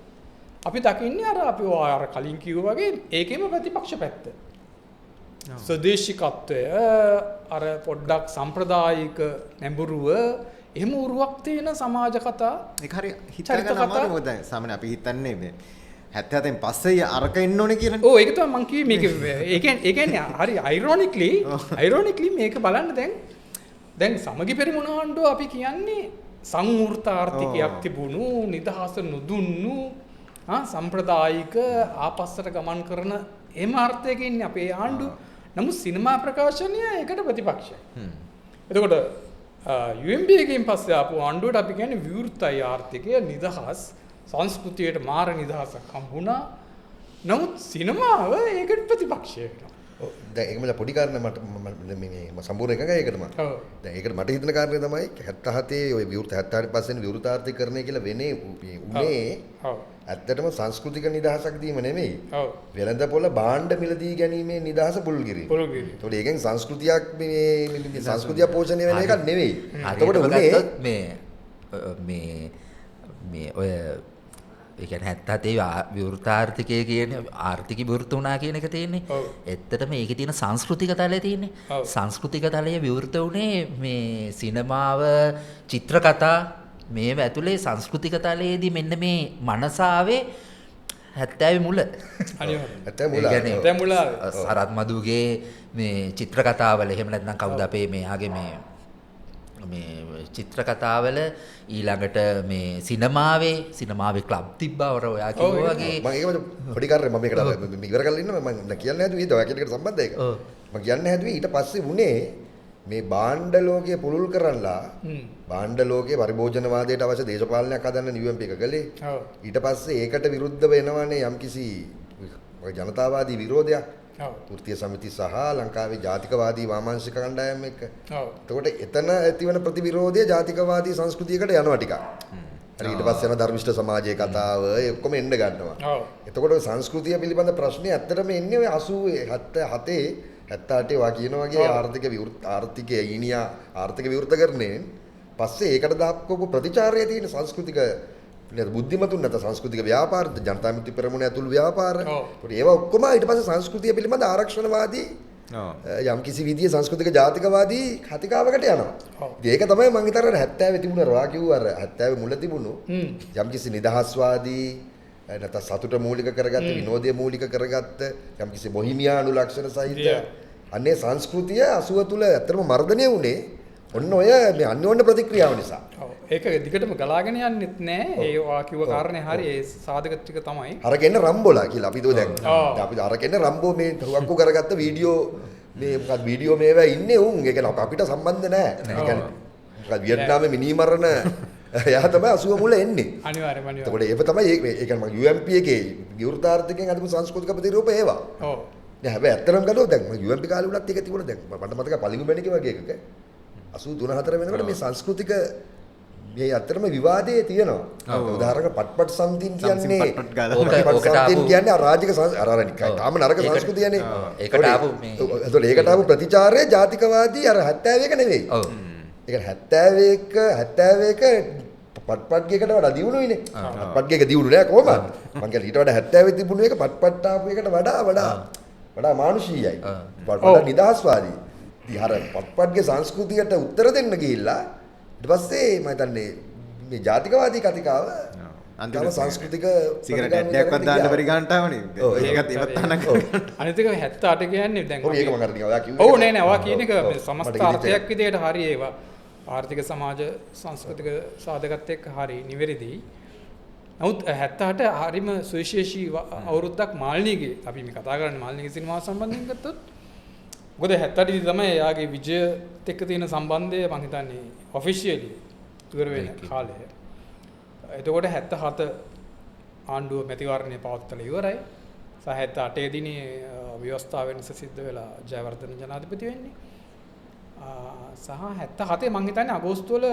අපි දකින්නේ අපි අර කලින් කිව්වා වගේ ඒකෙම ප්‍රතිපක්ෂ පැත්ත. ස්වදේශිකත්වය අර පොඩ්ඩක් සම්ප්‍රදායික නැඹුරුව එහෙම උරුවක් තියෙන සමාජ කතා ඒක හරි හිතා ගන්න අමාරු දැන් සාමාන්‍ය අපි හිතන්නේ මේ 77න් පස්සේ අරක එන්න ඕනේ කියලා. ඔව් ඒක තමයි මං කිව්වේ මේක. ඒ කියන්නේ හරි අයිරොනික්ලි මේක බලන්න දැන් සමගි පෙරමුණ ආණ්ඩුව අපි කියන්නේ සංවෘත ආර්ථිකයක් තිබුණු නිදහස නොදුන්නු සම්ප්‍රදායික ආපස්සට ගමන් කරන එහෙම ආර්ථිකයක ඉන්නේ අපේ ආණ්ඩුව. නමුත් සිනමා ප්‍රකාශනය ඒකට ප්‍රතිපක්ෂයි. එතකොට UMP එකෙන් පස්සේ ආපු ආණ්ඩුවට අපි කියන්නේ විවෘතයි ආර්ථිකය නිදහස් සංස්කෘතියට මාර නිදහසක් හම්බුණා. නමුත් සිනමාව ඒකට ප්‍රතිපක්ෂයකට. දැන් ඒකම පොඩි කාරණා මට මේ සම්පූර්ණ එකයි ඒකටම. ඔව්. දැන් ඒකට මට හිතන කාරණේ තමයි 77 ඔය විවෘත 78 පස්සේ විවෘතාර්ථිකරණය කියලා වෙන්නේ උනේ. ඔව්. ඇත්තටම සංස්කෘතික නිදහසක් දීම නෙමෙයි. ඔව්. වෙළඳපොළ භාණ්ඩ මිලදී ගැනීමේ නිදහස පුළුල් කිරීම. ඒතකොට ඒකෙන් සංස්කෘතියක් මේ සංස්කෘතිය පෝෂණය වෙන එකක් නෙවෙයි. එතකොට මේ ඔය ඒ කියන්නේ 77 විවෘතාර්ථිකය කියන්නේ ආර්ථික විවෘත වුණා කියන එක තියෙන්නේ. ඇත්තටම ඒකේ තියෙන සංස්කෘතික තලය තියෙන්නේ. සංස්කෘතික තලය විවෘත වුණේ මේ සිනමාව, චිත්‍රකතා මේව ඇතුලේ සංස්කෘතික තලයේදී මෙන්න මේ මනසාවේ 70 මුල. අනිවාර්යයෙන්. ඇත්තම මුල. ඒ කියන්නේ ඇත්තම මුල. සරත් මදුගේ මේ චිත්‍ර කතාවල එහෙම නැත්නම් කවුද අපේ මේ ආගේ මේ චිත්‍ර කතාවල ඊළඟට මේ සිනමාවේ ක්ලබ් තිබ්බා ඔයා කිව්වා වගේ මම ඒක පොඩි කරේ මම මේකට ඉවර කරලා ඉන්නවා මම කියන්න හැදුවේ ඒක ඔයා කියන එකට සම්බන්ධයි ඒක. මම කියන්න හැදුවේ ඊට පස්සේ වුණේ මේ භාණ්ඩ ලෝකයේ පුළුල් කරන්නලා භාණ්ඩ ලෝකයේ පරිභෝජනවාදයට අවශ්‍ය දේශපාලනයක් හදන්න නියුඑම්ප් එක කළේ. ඊට පස්සේ ඒකට විරුද්ධව එනවනේ යම්කිසි ජනතාවාදී විරෝධයක්. වෘත්තීය සමිති සහ ලංකාවේ ජාතිකවාදී වාමාංශික කණ්ඩායම් එක්ක. එතකොට එතන ඇතිවන ප්‍රතිවිරෝධය ජාතිකවාදී සංස්කෘතියකට යනවා ටිකක්. හරි ඊට පස්සේ යන ධර්මිෂ්ඨ සමාජයේ කතාව ඒ ඔක්කොම එන්න ගන්නවා. එතකොට සංස්කෘතිය පිළිබඳ ප්‍රශ්නේ ඇත්තටම එන්නේ ඔය 80 77 78 වා කියන වගේ ආර්ථිකයේ ඊනියා ආර්ථික විවෘතකරණයෙන් පස්සේ ඒකට දාපු ප්‍රතිචාරයේ තියෙන සංස්කෘතික නේද බුද්ධිමතුන් නැත සංස්කෘතික ව්‍යාපාර ජනතා මිත්‍ර පෙරමුණ ඇතුළු ව්‍යාපාර ඒවා ඔක්කොම ඊට පස්සේ සංස්කෘතිය පිළිබඳ ආරක්ෂණවාදී යම් කිසි විදිහේ සංස්කෘතික ජාතිකවාදී කතිකාවකට යනවා. ඒක තමයි මම හිතන්නේ 70 තිබුණ රවා කිව්ව අර 70 මුල තිබුණු යම් කිසි නිදහස්වාදී නැත්නම් සතුට මූලික කරගත්ත විනෝදය මූලික කරගත්ත යම් කිසි බොහිමියානු ලක්ෂණ සහිත අනේ සංස්කෘතිය 80 තුල ඇත්තටම මර්ධනය වුණේ ඔන්න ඔය මේ අන්‍යෝන්‍ය ප්‍රතික්‍රියාව නිසා. ඒක දිගටම ගලාගෙන යන්නෙත් නෑ. ඒ වා කිව්ව කාරණේ හරි ඒ සාධක ටික තමයි. අර කියන්නේ රම්බෝලා කියලා අපි දෝ දැන්. අපි අර කියන්නේ රම්බෝ මේ හුවක්කු කරගත්ත වීඩියෝ මේ මොකක්ද වීඩියෝ මේවා ඉන්නේ උන්. ඒක අපිට සම්බන්ධ නෑ. ඒ කියන්නේ මොකක්ද වියට්නාමේ මිනිමරණ එයා තමයි 80 මුල එන්නේ. අනිවාර්යයෙන්ම. එතකොට ඒක තමයි ඒ කියන්නේ මම UMP එකේ විවෘතාර්ථකයෙන් අදපු සංස්කෘතික ප්‍රතිරූප ඒවා. ඔව්. දැන් හැබැයි ඇත්තටම ගලෝ දැන් මම UMP කාලේ උනත් ඒක තිබුණා දැන් මට මතකයි පළඟු මැණිකේ වගේ එකක 83 4 වෙනකොට මේ සංස්කෘතික මේ අතරම විවාදයේ තියෙනවා. උදාහරණයක් පට්පට් සම්තින් කියන්නේ ඕකට කියන්නේ අරාජික අරාරනිකයි. තාම නරක සංස්කෘතියනේ. ඒකට ආපු මේ ඒකට ආපු ප්‍රතිචාරය ජාතිකවාදී අර 71 නෙවෙයි. ඔව්. ඒ කියන්නේ 71 පට්පට්ගේකට වඩා දියුණුයිනේ. පට්පට්ගේක දියුණු නෑ කොහොමද? මං කියන්නේ ඊට වඩා 70 තිබුණු එක පට්පට් ආපු එකට වඩා මානුෂීයයි. වඩා නිදහස්වාදී. ඉතින් අර පට්පට්ගේ සංස්කෘතියට උත්තර දෙන්න ගිහිල්ලා ඊට පස්සේ මම හිතන්නේ මේ ජාතිකවාදී කතිකාව අන්තිම සංස්කෘතික සිගරට් ඇට්ටයක්වත් දාන්න බැරි ගන්නට ආවනේ. ඒකත් ඉවත් තනක. අනිත් එක 78 කියන්නේ දැන් ඔව් ඒක මම අර නිකන් ඔයා කිව්වේ. ඔව් නෑ ඔයා කියන එක සමස්ත අර්ථයක් විදිහට හරි ඒවා ආර්ථික සමාජ සංස්කෘතික සාධකත් එක්ක හරි නිවැරදි. නමුත් 78 හරිම සුවිශේෂී අවුරුද්දක් මාල්නීගේ අපි මේ කතා කරන්නේ මාල්නීගේ සිනමාව සම්බන්ධයෙන් ගත්තොත් මොකද 78 දී තමයි එයාගේ විජයත් එක්ක තියෙන සම්බන්ධය මම හිතන්නේ ඔෆිෂියලි ඉවර වෙන කාලය. එතකොට 77 ආණ්ඩුව මැතිවරණය පවත්වලා ඉවරයි. 78 දිනේ ව්‍යවස්ථාව වෙනස සිද්ධ වෙලා ජයවර්ධන ජනාධිපති වෙන්නේ. සහ 77 මම හිතන්නේ අගෝස්තු වල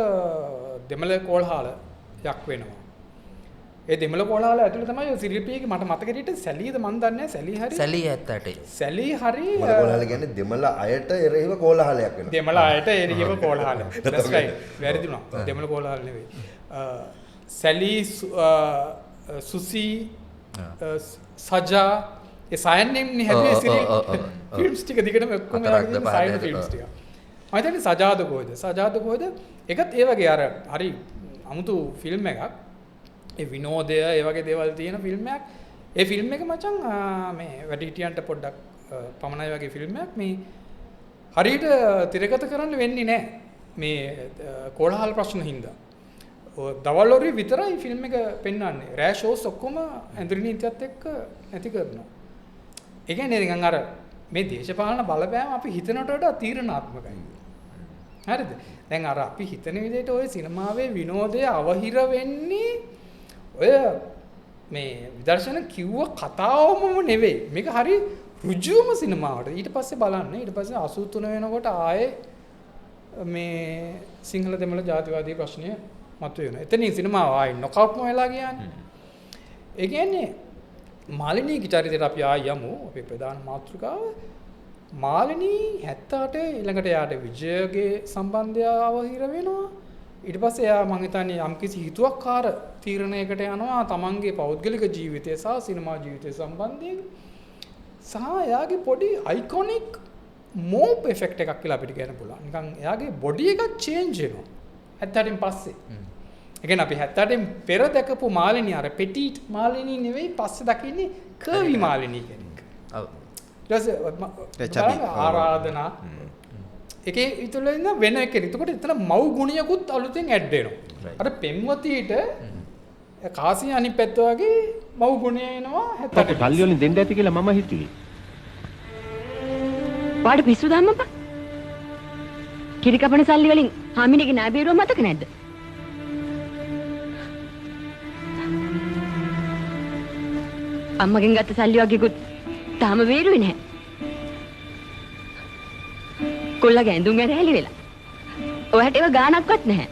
දෙමළ කෝල්හාලයක් වෙනවා. ඒ දෙමළ කෝල්හාල ඇතුළේ තමයි සිරිපියගේ මට මතක හිටියට සැලීද මන් දන්නේ නැහැ සැලී හරි සැලී 78 සැලී හරි කෝල්හාල කියන්නේ දෙමළ අයට එරෙහිව කෝල්හාලයක් වෙනවා. දෙමළ අයට එරෙහිව කෝල්හාල. that's right. වැරදිුණා. දෙමළ කෝල්හාල නෙවෙයි. සැලී සුසි සජා ඒ සයන් නෙම් නේ හැදුවේ සිරිල් ෆිල්ම්ස් ටික දිගටම ඔක්කොම සයන් ෆිල්ම්ස් ටික. මම හිතන්නේ සජාද කොහෙද ඒකත් ඒ වගේ අර හරි අමුතු ෆිල්ම් එකක්. ඒ විනෝදය ඒ වගේ දේවල් තියෙන ෆිල්ම් එකක්. ඒ ෆිල්ම් එක මචං මේ වැඩිහිටියන්ට පොඩ්ඩක් පමණයි වගේ ෆිල්ම් එකක්. මේ හරියට තිරගත කරන්න වෙන්නේ නැහැ. මේ කෝලහල ප්‍රශ්න හින්දා. දවල් වරුවේ විතරයි ෆිල්ම් එක පෙන්වන්නේ. රෑ ෂෝස් ඔක්කොම ඇන්ද්‍රි නීතියත් එක්ක නැති කරනවා. ඒ කියන්නේ නිකන් අර මේ දේශපාලන බලපෑම අපි හිතනට වඩා තීරණාත්මකයි. හරිද? දැන් අර අපි හිතන විදිහට ওই සිනමාවේ විනෝදය අවහිර වෙන්නේ ඔය මේ විදර්ශන කිව්ව කතාවම නෙවෙයි. මේක හරි ඍජුවම සිනමාවට. ඊට පස්සේ බලන්න. ඊට පස්සේ 83 වෙනකොට ආයේ මේ සිංහල දෙමළ ජාතිවාදී ප්‍රශ්නය මතුවෙනවා. එතනින් සිනමාව ආයේ නොකවුට්ම වෙලා ගියානේ. ඒ කියන්නේ මාලිනී චරිතයට අපි ආය යමු. අපේ ප්‍රධාන මාතෘකාව මාලිනී 78 ඊළඟට යාට විජයගේ සම්බන්ධය අවහිර වෙනවා. ඊට පස්සේ එයා මං හිතන්නේ යම්කිසි හිතුවක්කාර තීරණයකට යනවා තමන්ගේ පෞද්ගලික ජීවිතය සහ සිනමා ජීවිතය සම්බන්ධයෙන්. සහ එයාගේ පොඩි අයිකොනික් මෝප් ඉෆෙක්ට් එකක් කියලා අපිට කියන්න පුළුවන්. නිකන් එයාගේ බොඩි එක චේන්ජ් වෙනවා. 78න් පස්සේ. ඒ කියන්නේ අපි 70න් පෙර දැකපු මාලිනී අර පෙටිට් මාලිනී නෙවෙයි පස්සේ දකින්නේ කර්වි මාලිනී කෙනෙක්. ඔව්. ඊට පස්සේ ආරාධනා ඒකේ ඉතුරු වෙන වෙන කෙනෙක්. එතකොට එතන මව් ගුණයකුත් අලුතෙන් ඇඩ් වෙනවා. අර පෙම්වතියට කාසිය අනිත් පැත්ත වගේ මව් ගුණය එනවා 70ට. සල්ලි වලින් දෙන්න ඇති කියලා මම හිතුවේ. වාට පිස්සු දාන්නපා. කිරි කපන සල්ලි වලින් හාමිනේගේ නාබේරුව මතක නැද්ද? අම්මගෙන් ගත්ත සල්ලි වගේකුත් තාම වේරුවේ නැහැ. කොල්ලගේ ඇඳුම් ඇරහැලි වෙලා. ඔයාට ඒව ගාණක්වත් නැහැ.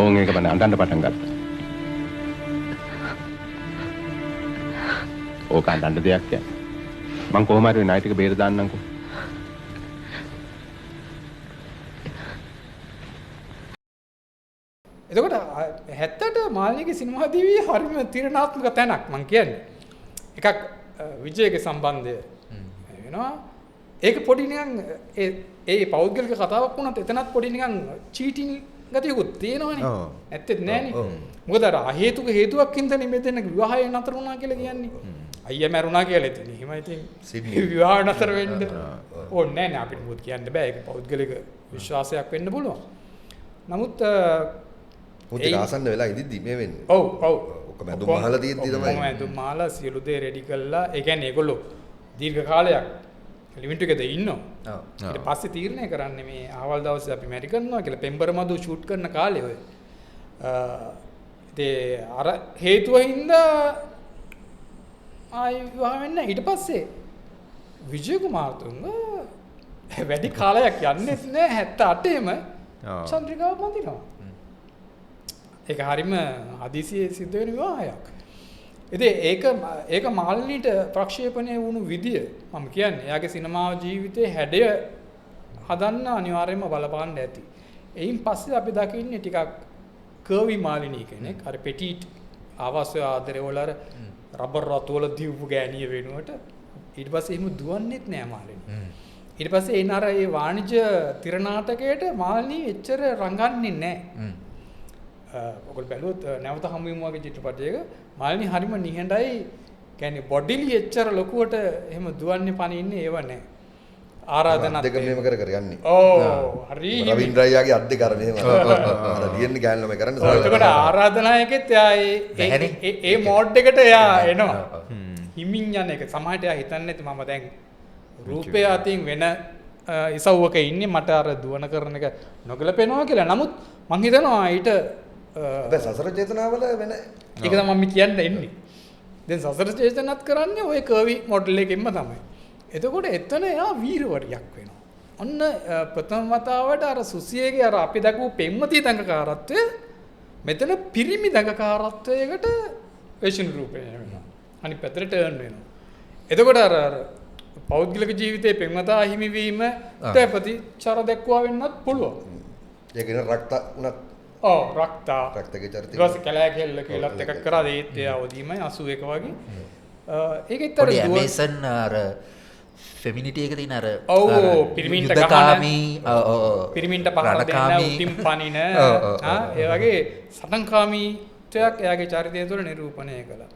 ඕන් එක බන අඬන්න පටන් ගත්තා. ඕක අඬන්න දෙයක් නෑ. මං කොහොම හරි ණය ටික බේර දාන්නම්කෝ. එතකොට 70ට මාලිනීගේ සිනමා දිවියේ හරිම තීරණාත්මක තැනක් මං කියන්නේ. එකක් විජයගේ සම්බන්ධය වෙනවා. ඒක පොඩි නිකන් ඒ පෞද්ගලික කතාවක් වුණත් එතනත් පොඩි නිකන් චීටින් ගතියකුත් තියෙනවනේ. ඇත්තෙත් නෑනේ. මොකද අර අහේතුක හේතුවක් හින්දානේ මෙතන විවාහය නතර වුණා කියලා කියන්නේ. අයියා මැරුණා කියලා ඉතින් එහෙම ඉතින් විවාහ නතර වෙන්න ඕනේ නෑනේ අපිට මොකද කියන්න බෑ. ඒක පෞද්ගලික විශ්වාසයක් වෙන්න පුළුවන්. නමුත් මුත් ආසන්න වෙලා ඉදිද්දි මේ වෙන්නේ. ඔව් ඔව්. ඔක්කොම ඇඳුම් මහලා තියෙද්දි තමයි. ඔක්කොම ඇඳුම් මහලා සියලු දේ රෙඩි කළා. ඒ කියන්නේ ඒගොල්ලෝ දීර්ඝ කාලයක් ලිමිට් එකද ඉන්නවා. ඔව්. ඊට පස්සේ තීරණය කරන්නේ මේ ආවල් දවසේ අපි මැරි කරනවා කියලා පෙම්බර මදු ෂූට් කරන කාලේ ඔය. ඉතින් අර හේතුව හින්දා ආයි විවාහ වෙන්න ඊට පස්සේ විජය කුමාරතුංග වැඩි කාලයක් යන්නේත් නෑ 78ෙම චන්ද්‍රිකාව බඳිනවා. ඒක හරිම හදිසියේ සිද්ධ වෙන විවාහයක්. ඉතින් ඒක මාලිනීට ප්‍රක්ෂේපණය වුණු විදිය මම කියන්නේ එයාගේ සිනමා ජීවිතයේ හැඩය හදන්න අනිවාර්යයෙන්ම බලපාන්න ඇති. එයින් පස්සේ අපි දකින්නේ ටිකක් කර්වි මාලිනී කෙනෙක්. අර පෙටිට් ආවාස ආදරේ වල අර රබර් රතු වල දීපු ගෑණිය වෙනුවට ඊට පස්සේ එහෙම දුවන්නේත් නෑ මාලිනී. ඊට පස්සේ එන අර ඒ වාණිජ්‍ය තිර නාටකයට මාලිනී එච්චර රඟන්නේ නෑ. ඔගොල්ලෝ බැලුවොත් නැවත හමු වෙමු වගේ චිත්‍රපටයක මාලිනී හරිම නිහඬයි. කියන්නේ බොඩිලි එච්චර ලොකුවට එහෙම දුවන්නේ පනින්නේ ඒව නෑ. ආරාධනාත් දෙක මෙහෙම කර යන්නේ. ඕ හරි. රවින්ද්‍රයාගේ අත් දෙක අර මෙහෙම අර ලියන්නේ ගෑනු ළමයි කරන්නේ. ඒකට ආරාධනායකෙත් එයා ඒ මෝඩ් එකට එයා එනවා. හිමින් යන එක. සමහරට එයා හිතන්නේ නැති මම දැන් රූපය අතින් වෙන ඉසව්වක ඉන්නේ මට අර දුවන කරන එක නොගැලපෙනවා කියලා. නමුත් මං හිතනවා ඊට දැන් සසර චේතනාවල වෙන ඒක තමයි මම කියන්න එන්නේ. දැන් සසර චේතනත් කරන්නේ ওই කර්වි මොඩල් එකෙන්ම තමයි. එතකොට එතන එයා වීරවරියක් වෙනවා. ඔන්න ප්‍රථම වතාවට අර සුසියේගේ අර අපි දක්වපු පෙම්වතිය දඟකාරත්වය මෙතන පිරිමි දඟකාරත්වයකට වේශන රූපේ වෙනවා. අනිත් පැත්තට ටර්න් වෙනවා. එතකොට අර පෞද්ගලික ජීවිතයේ පෙම්වතා හිමිවීමට ප්‍රතිචාර දක්වා වෙන්නත් පුළුවන්. ඒක නේ රක්ත උනත් ඔව් රක්තා රක්තගේ චරිතය. ඊට පස්සේ කැලෑ කෙල්ල කියලාත් එකක් කරා ඒත් එයා අවදීමයි 81 වගේ. ඒකෙත් අර ඇමේසන් අර ෆෙමිනිටි එක තියෙන අර පිරිමින්ට යුද්ධකාමී පිරිමින්ට පහර දෙන්න උතින් පනින ඒ වගේ සටන්කාමීත්වයක් එයාගේ චරිතය තුළ නිරූපණය කළා.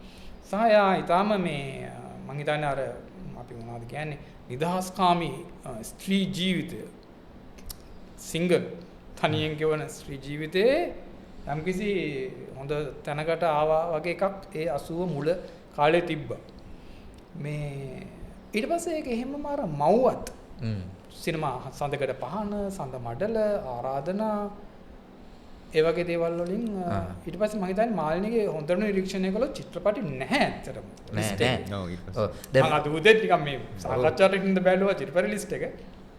සහ එයා ඊටාම මේ මං හිතන්නේ අර අපි මොනවද කියන්නේ නිදහස්කාමී ස්ත්‍රී ජීවිතය සිංගල් තනියෙන් ගෙවන ස්ත්‍රී ජීවිතයේ යම්කිසි හොඳ තැනකට ආවා වගේ එකක් ඒ 80 මුල කාලේ තිබ්බා. මේ ඊට පස්සේ ඒක එහෙමම අර මව්වත් සිනමා සඳකඩ පහන සඳ මඩල ආරාධනා ඒ වගේ දේවල් වලින් ඊට පස්සේ මම හිතන්නේ මාලිනීගේ හොඳට නිරීක්ෂණය කළොත් චිත්‍රපටි නැහැ ඇත්තටම නෑ. ඔව් ඊට පස්සේ මම අද උදේ ටිකක් මේ සාකච්ඡාවට ඉන්න බැලුවා චිත්‍රපටි ලිස්ට් එක.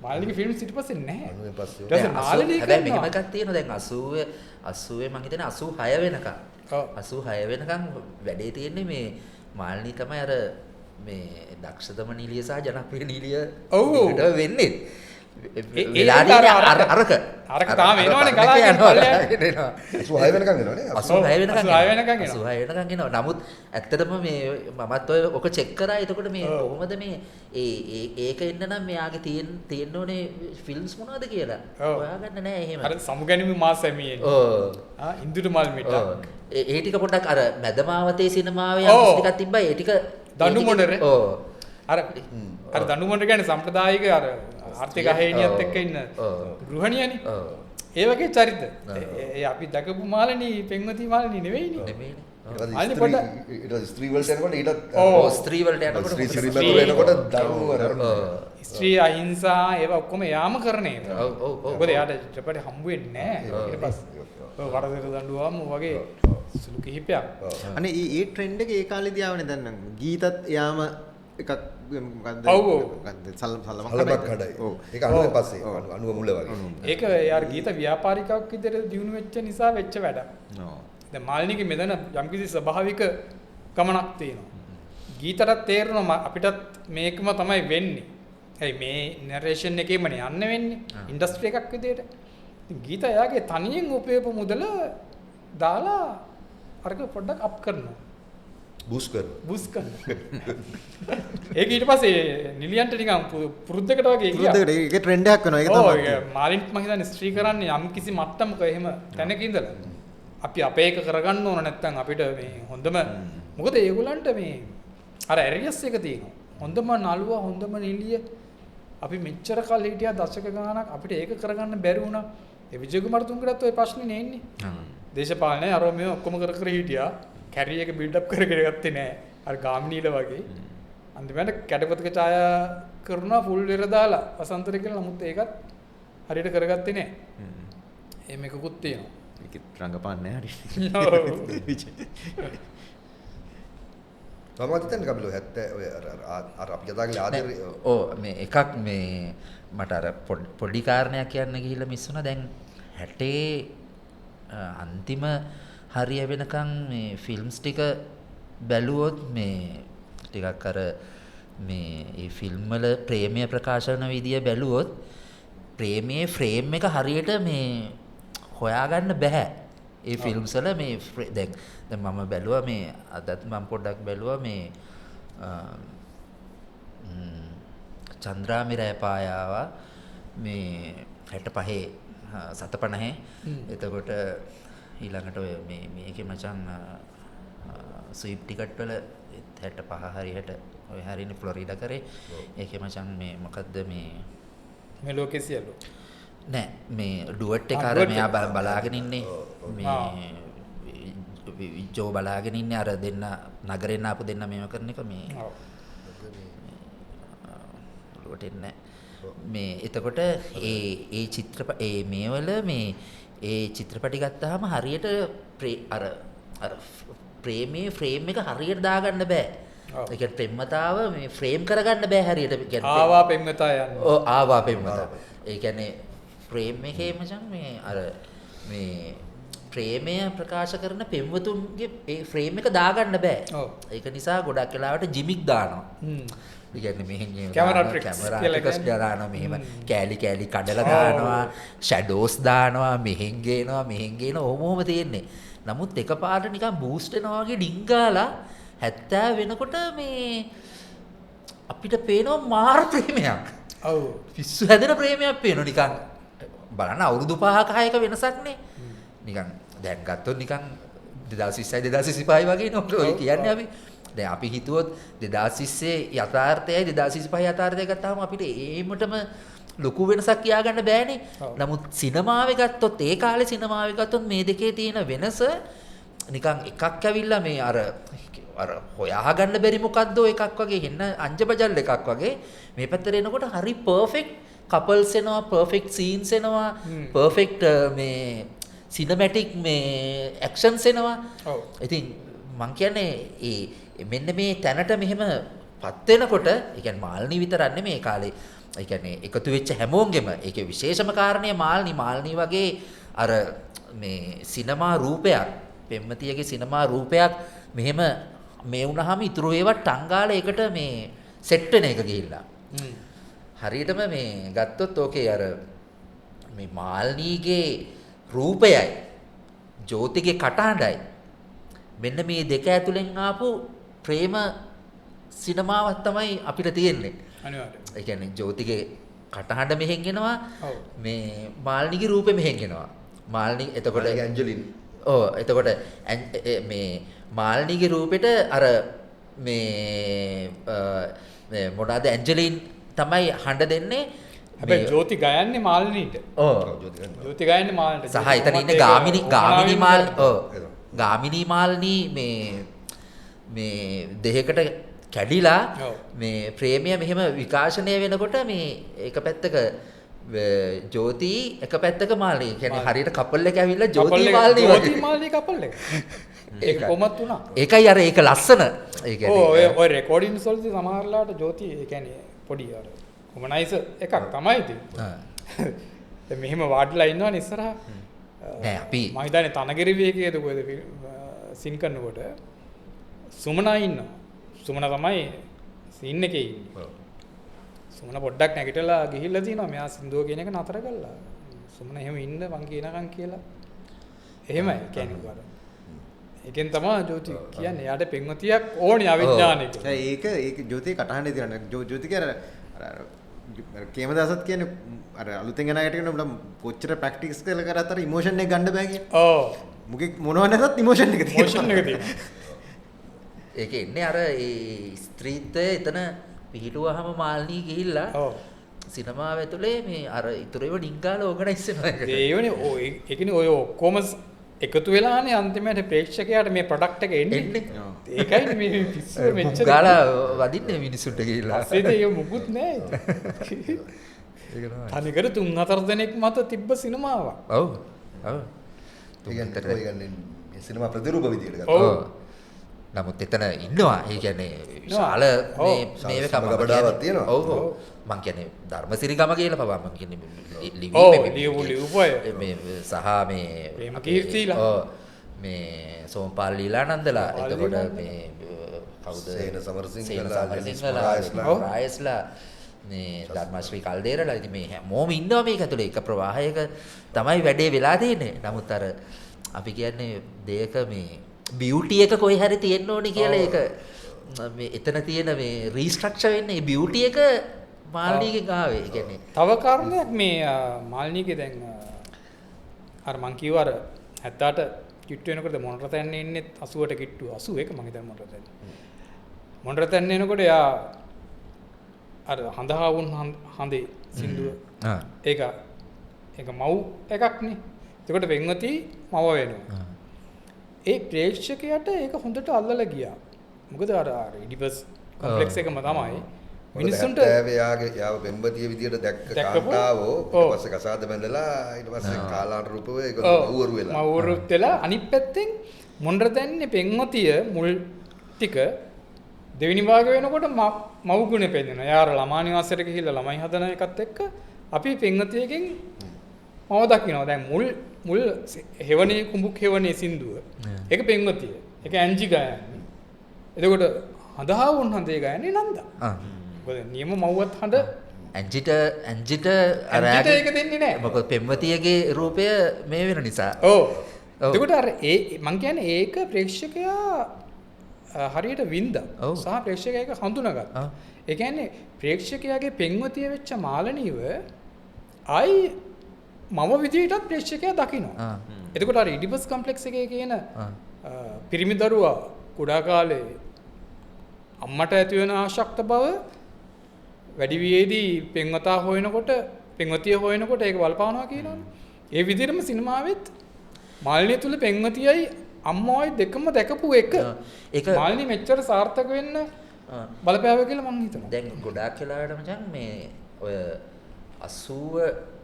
මාලිනීගේ ෆිල්ම්ස් ඊට පස්සේ නැහැ. ඊට පස්සේ මාලිනී හැබැයි මෙහෙම එකක් තියෙනවා දැන් 80 මම හිතන්නේ 86 වෙනකම්. 86 වෙනකම් වැඩේ තියෙන්නේ මේ මාලිනී තමයි අර මේ දක්ෂතම නිලිය සහ ජනප්‍රිය නිලිය වෙන්නේ. අරක තාම එනවනේ ගලාගෙන යනවා. 86 වෙනකන් එනවනේ. 86 වෙනකන් එනවා. නමුත් ඇත්තටම මේ මමත් ඔය ඔක චෙක් කරා. එතකොට මේ කොහොමද මේ ඒක එන්න නම් මෙයාගේ තියෙන්න ඕනේ ෆිල්ම්ස් මොනවද කියලා හොයාගන්න නෑ එහෙම. අර සමුගැනීමේ මාස ඇමියෙන්. ඉන්දුට මල් මිට. ඒ ටික පොඩ්ඩක් අර මැදමාවතේ සිනමාවේ යම් ටිකක් තිබ්බා. ඒ ටික දඬු මොණරේ. අර දඬු මොණර කියන්නේ සම්ප්‍රදායික අර ආර්ථික අහේනියත් එක්ක ඉන්න ගෘහණියනේ. ඒ වගේ චරිත. ඒ අපි දකපු මාළනී පෙන්වති මාළනී නෙවෙයිනේ. ඊට ස්ත්‍රී වලට යනකොට ඊටත් ස්ත්‍රී වලට යනකොට ස්ත්‍රී එනකොට දරුණු ස්ත්‍රී අහිංසා ඒවා ඔක්කොම යාම කරන ඒවා. මොකද එයාට චිත්‍රපටේ හම්බ වෙන්නේ නැහැ. ඊට පස්සේ වරදට දඬුවම් වගේ සුළු කිහිපයක්. අනේ ඒ ට්‍රෙන්ඩ් එක ඒ කාලේදී ආවනේ දැන් ගීතත් යාම එකක් මොකද්ද? සල්ලමක් කඩයි. ඒක 90 පස්සේ 90 මුල වගේ. ඒක යාර ගීත ව්‍යාපාරිකයක් විදිහට දිනු වෙච්ච නිසා වෙච්ච වැඩක්. දැන් මාළිනීගේ මෙතන යම්කිසි ස්වභාවික ගමනක් තියෙනවා. ගීතටත් තේරෙනවා අපිටත් මේකම තමයි වෙන්නේ. ඇයි මේ නරේෂන් එකේමනේ යන්න වෙන්නේ. ඉන්ඩස්ට්‍රි එකක් විදිහට. ගීත යාගේ තනියෙන් උපයපු මුදල දාලා අරක පොඩ්ඩක් අප් කරනවා. බූස් කරනවා. ඒක ඊට පස්සේ නිලියන්ට නිකන් පුරුද්දකට වගේ ගියා. පුරුද්දකට ඒක ට්‍රෙන්ඩ් එකක් වෙනවා. ඒක තමයි. ඔව් මාළින්ත් මම හිතන්නේ ස්ත්‍රී කරන්නේ යම් කිසි මට්ටමක එහෙම තැනක ඉඳලා. අපි අපේ එක කරගන්න ඕන නැත්නම් අපිට මේ හොඳම මොකද ඒගොල්ලන්ට මේ අර ඇරියස් එක තියෙනවා. හොඳම නළුවා හොඳම නිලිය අපි මෙච්චර කල් හිටියා දශක ගාණක් අපිට ඒක කරගන්න බැරි වුණා. ඒ විජය කුමාරතුංගටත් ওই ප්‍රශ්නේ නෙන්නේ. දේශපාලනේ අර මේ ඔක්කොම කර හිටියා. කැරිය එක බිල්ඩ් අප් කරගෙන ගත්තේ නෑ. අර ගාමිණීල වගේ. අන්තිමට කැටපතක ඡායා කරනවා ෆුල් වෙර දාලා වසන්තර කියලා. නමුත් ඒකත් හරියට කරගත්තේ නෑ. එහෙම එකකුත් තියෙනවා. ඒක රංගපාන්නේ හරි. තමත් හිතන්නේ කබිලෝ 70 ඔය අර අපි කතා කළේ ආදරේ. ඔව් මේ එකක් මේ මට අර පොඩි කාරණයක් කියන්න ගිහිල්ලා මිස් වුණා. දැන් 60 අන්තිම හරිය වෙනකන් මේ ෆිල්ම්ස් ටික බැලුවොත් මේ ටිකක් අර මේ ඒ ෆිල්ම් වල ප්‍රේමය ප්‍රකාශ කරන විදිය බැලුවොත් ප්‍රේමයේ ෆ්‍රේම් එක හරියට මේ හොයාගන්න බෑ. ඒ ෆිල්ම්ස් වල මේ දැන් මම බැලුවා මේ අදත් මම පොඩ්ඩක් බැලුවා මේ චන්ද්‍රාමි රෑපායාව මේ 65 750 එතකොට ඊළඟට ඔය මේකේ මචං ස්විප් ටිකට් වල 65 හරියට ඔය හරියනේ ෆ්ලොරිඩා කරේ. ඒකේ මචං මේ මොකද්ද මේ ලෝකේ සියලු නෑ මේ ඩුවට් එක අර මෙයා බලාගෙන ඉන්නේ මේ ජෝ බලාගෙන ඉන්නේ අර දෙන්න නගරෙන් ආපු දෙන්න මේව කරන එක මේ ඔලුවට එන්නේ මේ එතකොට ඒ චිත්‍රපට ඒ මේවල මේ ඒ චිත්‍රපටි ගත්තාම හරියට අර ප්‍රේමයේ ෆ්‍රේම් එක හරියට දාගන්න බෑ. ඒ කියන්නේ ප්‍රේමතාව මේ ෆ්‍රේම් කරගන්න බෑ හරියට. ආවා ප්‍රේමතා යන්නේ. ඔව් ආවා ප්‍රේමතාව. ඒ කියන්නේ ප්‍රේම එකේ මචං මේ අර මේ ප්‍රේමය ප්‍රකාශ කරන පෙම්වතුන්ගේ ඒ ෆ්‍රේම් එක දාගන්න බෑ. ඒක නිසා ගොඩක් වෙලාවට ජිමික් දානවා. ඒ කියන්නේ මෙහෙන් කැමරා ට්‍රික්ස් දානවා මෙහෙම කෑලි කඩලා දානවා ෂැඩෝස් දානවා මෙහෙන් ගේනවා ඔහොම තියෙන්නේ. නමුත් එකපාරට නිකන් බූස්ට් වෙනවා වගේ ඩිංගාලා 70 වෙනකොට මේ අපිට පේනවා මාර ප්‍රේමයක්. ඔව් පිස්සු හැදෙන ප්‍රේමයක් පේනවා නිකන්. බලන්න අවුරුදු 5ක 6ක වෙනසක්නේ. නිකන් දැන් ගත්තොත් නිකන් 2020යි 2025යි වගේ නේ ඔය කියන්නේ අපි. දැන් අපි හිතුවොත් 2020 යථාර්ථයයි 2025 යථාර්ථය ගත්තාම අපිට ඒමටම ලොකු වෙනසක් කියාගන්න බෑනේ. නමුත් සිනමාවේ ගත්තොත් ඒ කාලේ සිනමාවේ ගත්තොත් මේ දෙකේ තියෙන වෙනස නිකන් එකක් ඇවිල්ලා මේ අර හොයාගන්න බැරි මොකද්ද එකක් වගේ එන්න අංජබජල් එකක් වගේ මේ පැත්තට එනකොට හරි පර්ෆෙක්ට් කපල්ස් එනවා පර්ෆෙක්ට් සීන්ස් එනවා පර්ෆෙක්ට් මේ සිනමැටික් මේ ඇක්ෂන්ස් එනවා. ඉතින් මං කියන්නේ මෙන්න මේ තැනට මෙහෙම පත් වෙනකොට ඒ කියන්නේ මාල්නී විතරක් නෙමෙයි කාලේ ඒ කියන්නේ එකතු වෙච්ච හැමෝගෙම ඒකේ විශේෂම කාරණය මාල්නී වගේ අර මේ සිනමා රූපයක් පෙම්මතියගේ සිනමා රූපයක් මෙහෙම මේ වුණාම ඉතුරු ඒවා ටංගාල එකට මේ සෙට් වෙන එක ගිහිල්ලා හරියටම මේ ගත්තොත් ඕකේ අර මේ මාල්නීගේ රූපයයි ජෝතිගේ කටහඬයි මෙන්න මේ දෙක ඇතුලෙන් ආපු ප්‍රේම සිනමාවක් තමයි අපිට තියෙන්නේ. අනිවාර්යයෙන්. ඒ කියන්නේ ජෝතිගේ කටහඬ මෙහෙන් එනවා. ඔව්. මේ මාල්නීගේ රූපෙ මෙහෙන් එනවා. මාල්නී එතකොට ඇන්ජලින් ඔව් එතකොට මේ මාල්නීගේ රූපෙට අර මේ මොනවාද ඇන්ජලින් තමයි හඬ දෙන්නේ. හැබැයි ජෝති ගයන්නේ මාල්නීට. ඔව්. ජෝති ගයන්නේ මාල්නීට. සහ එතන ඉන්නේ ගාමිණී මාල් ඔව්. ගාමිණී මාල්නී මේ දෙහකට කැඩිලා මේ ප්‍රේමය මෙහෙම විකාශනය වෙනකොට මේ එක පැත්තක ජෝති එක පැත්තක මාල්නී කියන්නේ හරියට කපල් එක ඇවිල්ලා ජෝති මාල්නී වගේ. ජෝති මාල්නී කපල් එක. ඒක කොහොමත් වුණා. ඒකයි අර ඒක ලස්සන. ඒ කියන්නේ ඔය රෙකෝඩින්ග්ස් වලදී සමහරලාට ජෝති ඒ කියන්නේ පොඩි අර කොමනයිස එකක් තමයි ඉතින්. මෙහෙම වාඩිලා ඉන්නවනේ ඉස්සරහා. නෑ අපි මම හිතන්නේ තනගිරි වේගයේද කොහෙද සින් කරනකොට සුමනා ඉන්නවා. සුමන තමයි සීන් එකේ ඉන්නේ. සුමන පොඩ්ඩක් නැගිටලා ගිහිල්ලා තිනවා මෙයා සින්දුව කියන එක නතර කළා. සුමන එහෙම ඉන්න මං කියනකම් කියලා. එහෙමයි කියන්නේ උගාර. ඒකෙන් තමයි ජෝති කියන්නේ යාට පෙන්වතියක් ඕනේ අවිඥානික. ඒක ජෝතිගේ කටහඬේ තියෙන ජෝතිගේ අර කේමදාසත් කියන්නේ අර අලුතෙන් එන අයට කියනවා කොච්චර ප්‍රැක්ටිස් කරලා කරත් අර ඉමෝෂන් එක ගන්න බෑ කියන්නේ. ඔව්. මුගේ මොනවා නැතත් ඉමෝෂන් එක තියෙනවා. ඉමෝෂන් එක තියෙනවා. ඒක එන්නේ අර ඒ ස්ත්‍රීත්වය එතන පිහිටුවාම මාල්නී ගිහිල්ලා ඔව්. සිනමාව ඇතුලේ මේ අර ඉතුරුව ඩිංගාලා ඕගනයිස් වෙනවා ඒකට. ඒ වෙන්නේ ඔය ඒකනේ ඔය ඔක්කොම එකතු වෙලානේ අන්තිමට ප්‍රේක්ෂකයාට මේ ප්‍රොඩක්ට් එක එන්නේ. ඒකයි මේ පිස්සු මෙච්චර ගාලා වදින්නේ මිනිසුන්ට ගිහිල්ලා. පස්සේද ඒ මුකුත් නෑ. තනිකර 3-4 දෙනෙක් මත තිබ්බ සිනමාවක්. ඔව්. ඔව්. ඒ කියන්නේ සිනමා ප්‍රතිරූප විදියට ගත්තා. ඔව්. නමුත් එතන ඉන්නවා. ඒ කියන්නේ විශාල මේ ගබඩාවක් තියෙනවා. ඔව්. මං කියන්නේ ධර්මසිරි ගම කියලා පවා මං කියන්නේ ලියුපය මේ සහ මේ ප්‍රේම කීර්තිලා. ඔව්. මේ සෝම්පාල් ලීලානන්දලා එතකොට මේ කවුද සේන සමරසිංහලා, රායස්ලා මේ ධර්මශ්‍රී කල්දේරලා ඉතින් මේ හැමෝම ඉන්නවා මේක ඇතුලේ එක ප්‍රවාහයක තමයි වැඩේ වෙලා තියෙන්නේ. නමුත් අර අපි කියන්නේ දෙයක මේ බියුටි එක කොයි හරි තියෙන්න ඕනි කියලා ඒක මේ එතන තියෙන මේ රීස්ට්‍රක්චර් වෙන්නේ බියුටි එක මාල්නීගේ ගාවේ. ඒ කියන්නේ තව කාරණයක් මේ මාල්නීගේ දැන් අර මං කිව්ව අර 78 කිට්ටු වෙනකොට මොණරතැන්න ඉන්නේ 80ට කිට්ටු 81 මං හිතන්නේ මොණරතැන්න. මොණරතැන්න එනකොට යා අර හඳහා වුන් හඳේ සින්දුව ඒක මව් එකක්නේ. එතකොට වෙන්වති මව වෙනවා. ඒ ප්‍රේක්ෂකයාට ඒක හොඳට අල්ලලා ගියා. මොකද අර ඉඩිපස් කොම්ප්ලෙක්ස් එකම තමයි. මිනිස්සුන්ට යාගේ යාව පෙම්බතිය විදියට දැක්ක කාන්තාවෝ ඊට පස්සේ කසාද බැඳලා ඊට පස්සේ කාලානුරූපව ඒක මව්වරු වෙලා. මව්වරුත් වෙලා අනිත් පැත්තෙන් මොණරතැන්නේ පෙන්වතිය මුල් ටික දෙවෙනි භාග වෙනකොට මව් ගුණේ පෙන්නනවා. යාර ළමා නිවාසයට ගිහිල්ලා ළමයි හදන එකත් එක්ක අපි පෙන්වතියකින් මව දකින්නවා. දැන් මුල් හෙවණේ කුඹුක් හෙවණේ සින්දුව. ඒක පෙන්වතිය. ඒක ඇන්ජි ගයන්නේ. එතකොට හඳහා වුන් හඳේ ගයන්නේ නන්දා. මොකද නියම මව්වත් හඳ ඇන්ජිට ඒක දෙන්නේ නැහැ. මොකද පෙම්වතියගේ රූපය මේ වෙන නිසා. ඔව්. එතකොට අර මං කියන්නේ ඒක ප්‍රේක්ෂකයා හරියට වින්දා. සහ ප්‍රේක්ෂකයා ඒක හඳුනාගත්තා. ඒ කියන්නේ ප්‍රේක්ෂකයාගේ පෙන්වතිය වෙච්ච මාලනීව ආයි මම විදිහටත් ප්‍රේක්ෂකයා දකිනවා. එතකොට අර ඉඩිපස් කොම්ප්ලෙක්ස් එකේ කියන පිරිමි දරුවා කුඩා කාලේ අම්මට ඇති වෙන ආශක්ත බව වැඩි වියේදී පෙන්වතා හොයනකොට පෙන්වතිය හොයනකොට ඒක බලපානවා කියනවනේ. ඒ විදිහටම සිනමාවෙත් මාල්නිය තුල පෙන්වතියයි අම්මෝයි දෙකම දැකපු එක. ඒක මාල්නිය මෙච්චර සාර්ථක වෙන්න බලපෑවා කියලා මම හිතනවා. දැන් ගොඩාක් වෙලාවට මචං මේ ඔය 80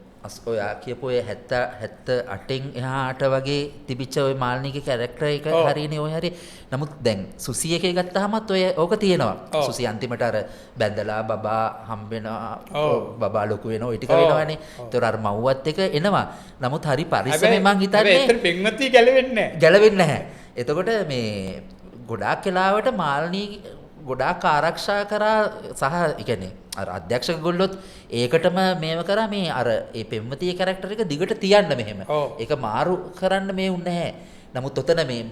ඔයා කියපු ඔය 78න් එහාට වගේ තිබිච්ච ඔය මාල්නීගේ කැරක්ටර් එක හරියනේ ඔය හරිය. නමුත් දැන් සුසි එකේ ගත්තාමත් ඔය ඕක තියෙනවා. සුසි අන්තිමට අර බැඳලා බබා හම්බෙනවා. බබා ලොකු වෙනවා. ඔය ටික වෙනවනේ. ඒතර අර මව්වත් එක එනවා. නමුත් හරි පරිස්සමෙන් මං හිතන්නේ හැබැයි පෙන්වතිය ගැලවෙන්නේ නැහැ. ගැලවෙන්නේ නැහැ. එතකොට මේ ගොඩාක් වෙලාවට මාල්නී ගොඩාක් ආරක්ෂා කරා සහ ඒ කියන්නේ අර අධ්‍යක්ෂක ගොල්ලොත් ඒකටම මේව කරා මේ අර ඒ පෙම්වතියේ කැරක්ටර් එක දිගට තියන්න මෙහෙම. ඒක මාරු කරන්න මේ උන්නේ නැහැ. නමුත් ඔතන මේ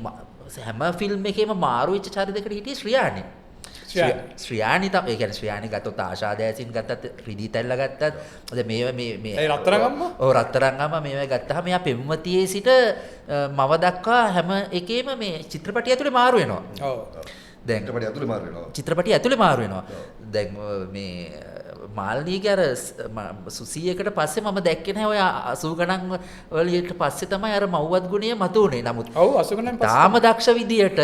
හැම ෆිල්ම් එකේම මාරු වෙච්ච චරිතයකට හිටියේ ශ්‍රියානි. ශ්‍රියානි තමයි. ඒ කියන්නේ ශ්‍රියානි ගත්තොත් ආශා දෑසින් ගත්තත් රිදී තැල්ල ගත්තත් දැන් මේ ඒ රත්තරන් අම්මා ඔව් රත්තරන් අම්මා මේවා ගත්තාම එයා පෙම්වතියේ සිට මව දක්වා හැම එකේම මේ චිත්‍රපටිය ඇතුලේ මාරු වෙනවා. ඔව්. දැන් චිත්‍රපටිය ඇතුලේ මාරු වෙනවා. දැන් මේ මාල්නීගේ අර සුසීයකට පස්සේ මම දැක්කේ නැහැ ඔය 80 ගණන් වලට පස්සේ තමයි අර මව්වත් ගුණය මතුවුනේ. නමුත් ඔව් 80 ගණන් පස්සේ තාම දක්ෂ විදියට